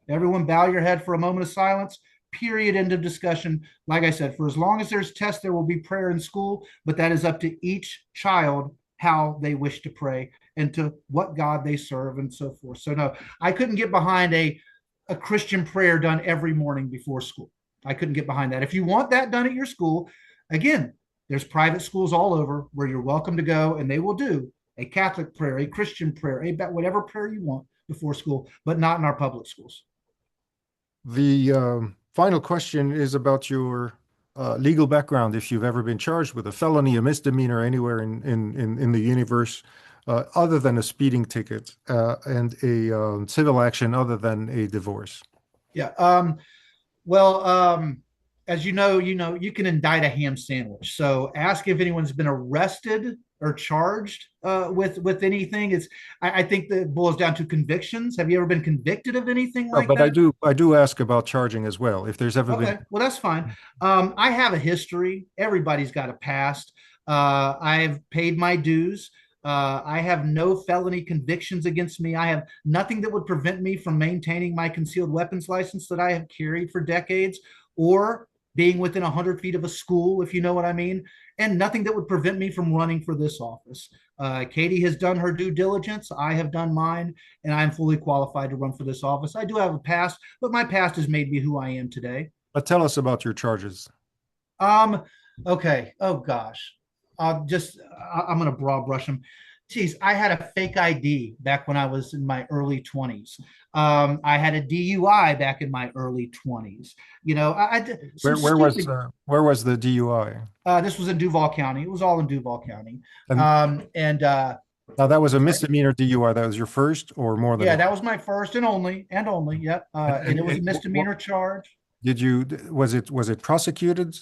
Everyone, bow your head for a moment of silence. Period. End of discussion. Like I said, for as long as there's tests, there will be prayer in school, but that is up to each child how they wish to pray and to what God they serve and so forth. So no, I couldn't get behind a Christian prayer done every morning before school. I couldn't get behind that. If you want that done at your school, again, there's private schools all over where you're welcome to go, and they will do a Catholic prayer, a Christian prayer, a whatever prayer you want before school, but not in our public schools. The final question is about your legal background. If you've ever been charged with a felony, a misdemeanor anywhere in the universe, other than a speeding ticket, and a civil action other than a divorce. Yeah. Well, as you know, you can indict a ham sandwich. So ask if anyone's been arrested or charged with anything. I think that it boils down to convictions. Have you ever been convicted of anything like But that? I do ask about charging as well. If there's ever been. Okay, well that's fine. I have a history. Everybody's got a past. I've paid my dues. I have no felony convictions against me. I have nothing that would prevent me from maintaining my concealed weapons license that I have carried for decades, or being within 100 feet of a school, if you know what I mean, and nothing that would prevent me from running for this office. Katie has done her due diligence. I have done mine, and I am fully qualified to run for this office. I do have a past, but my past has made me who I am today. But tell us about your charges. Um, okay. Oh gosh. I'm gonna broad brush them. Geez, I had a fake ID back when I was in my early 20s. I had a DUI back in my early 20s. I did some stupid. Where was the DUI? This was in Duval County. It was all in Duval County. And And now that was I'm a sorry. misdemeanor DUI. That was your first or more than Yeah, one? that was my first and only. Yep. And it was a misdemeanor charge. Did you was it prosecuted?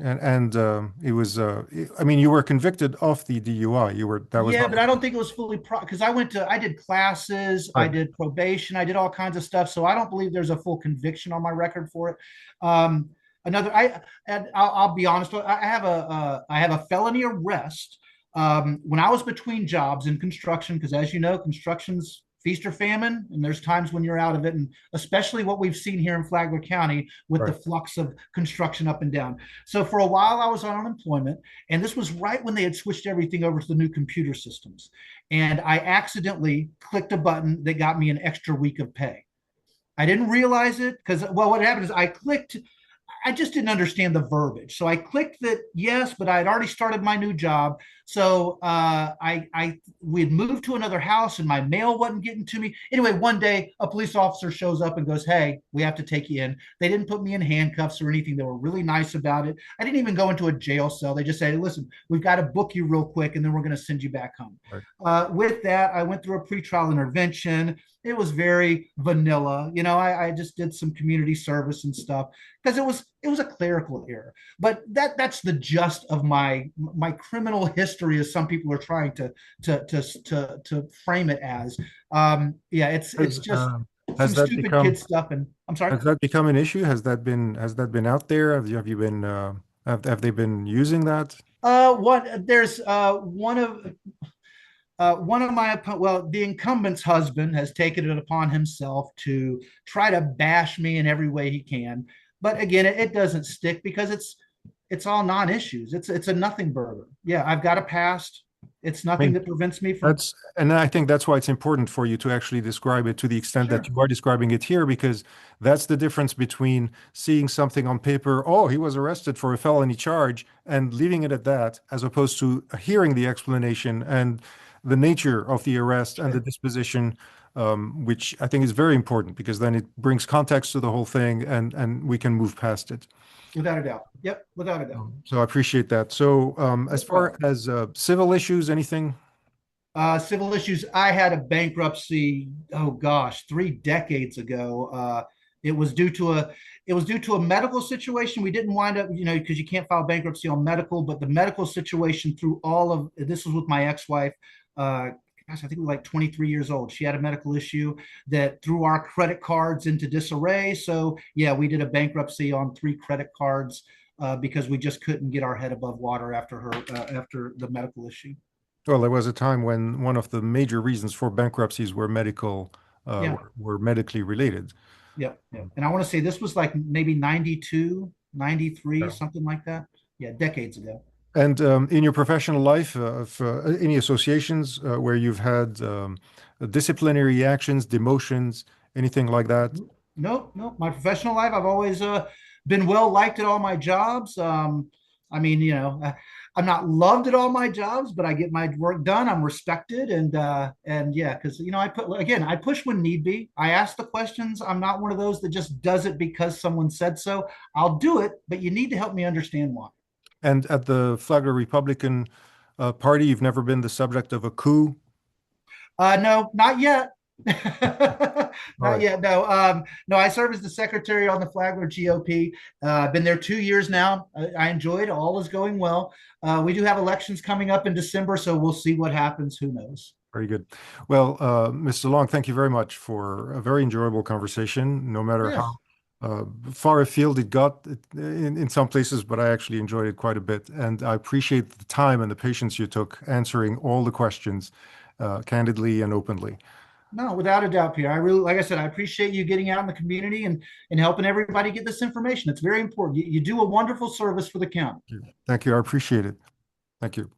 And it was I mean, you were convicted of the DUI. You were that was Yeah, not but I don't think it was fully because I did classes, I right. did probation, I did all kinds of stuff. So I don't believe there's a full conviction on my record for it. Um, another, and I'll be honest, I have a felony arrest when I was between jobs in construction, because as you know, construction's feast or famine, and there's times when you're out of it, and especially what we've seen here in Flagler County with the Right. flux of construction up and down. So for a while, I was on unemployment, and this was right when they had switched everything over to the new computer systems, and I accidentally clicked a button that got me an extra week of pay. I didn't realize it because, well, what happened is I clicked. I just didn't understand the verbiage. So I clicked that yes, but I had already started my new job. So I we had moved to another house and my mail wasn't getting to me. Anyway, one day a police officer shows up and goes, "Hey, we have to take you in." They didn't put me in handcuffs or anything. They were really nice about it. I didn't even go into a jail cell. They just said, "Listen, we've got to book you real quick, and then we're going to send you back home." Right. With that, I went through a pretrial intervention. It was very vanilla. I just did some community service and stuff because it was a clerical error. But that's the gist of my criminal history, as some people are trying to frame it as. Yeah, it's Has, just some has that stupid kid become stuff. And I'm sorry. has that become an issue? Has that been out there? Have you been have they been using that? What there's one of my well, the incumbent's husband has taken it upon himself to try to bash me in every way he can. But again, it doesn't stick because it's all non-issues. It's a nothing burger. Yeah, I've got a past. It's I nothing mean, that prevents me from. and I think that's why it's important for you to actually describe it to the extent that Sure. you are describing it here, because that's the difference between seeing something on paper, oh, he was arrested for a felony charge, and leaving it at that, as opposed to hearing the explanation and the nature of the arrest and the Sure. disposition, which I think is very important because then it brings context to the whole thing and we can move past it. Without a doubt. Yep, without a doubt. So I appreciate that. So No as far problem. as civil issues, anything? Civil issues. I had a bankruptcy. Oh gosh, 3 decades ago. It was due to a it was due to a medical situation. We didn't wind up, because you can't file bankruptcy on medical, but the medical situation through all of this was with my ex-wife. Gosh, I think we were like 23 years old. She had a medical issue that threw our credit cards into disarray. So yeah, we did a bankruptcy on 3 credit cards because we just couldn't get our head above water after the medical issue. Well, there was a time when one of the major reasons for bankruptcies were Yeah. were medically related. Yep. Yep. And I want to say this was like maybe 92, 93, Yeah. something like that. Yeah, decades ago. And in your professional life, any associations where you've had disciplinary actions, demotions, anything like that? Nope, nope. My professional life, I've always been well liked at all my jobs. I mean, I'm not loved at all my jobs, but I get my work done. I'm respected, and yeah, because I push when need be. I ask the questions. I'm not one of those that just does it because someone said so. I'll do it, but you need to help me understand why. And at the Flagler Republican Party, you've never been the subject of a coup? No, not yet. All Not right. yet. No, no. I serve as the secretary on the Flagler GOP. I've been there 2 years now. I enjoy it. All is going well. We do have elections coming up in December, so we'll see what happens. Who knows? Very good. Well, Mr. Long, thank you very much for a very enjoyable conversation, no matter how Yes. far afield it got in some places, but I actually enjoyed it quite a bit. And I appreciate the time and the patience you took answering all the questions candidly and openly. No, without a doubt, Pierre. I really, like I said, I appreciate you getting out in the community and helping everybody get this information. It's very important. You do a wonderful service for the county. Thank you. I appreciate it. Thank you.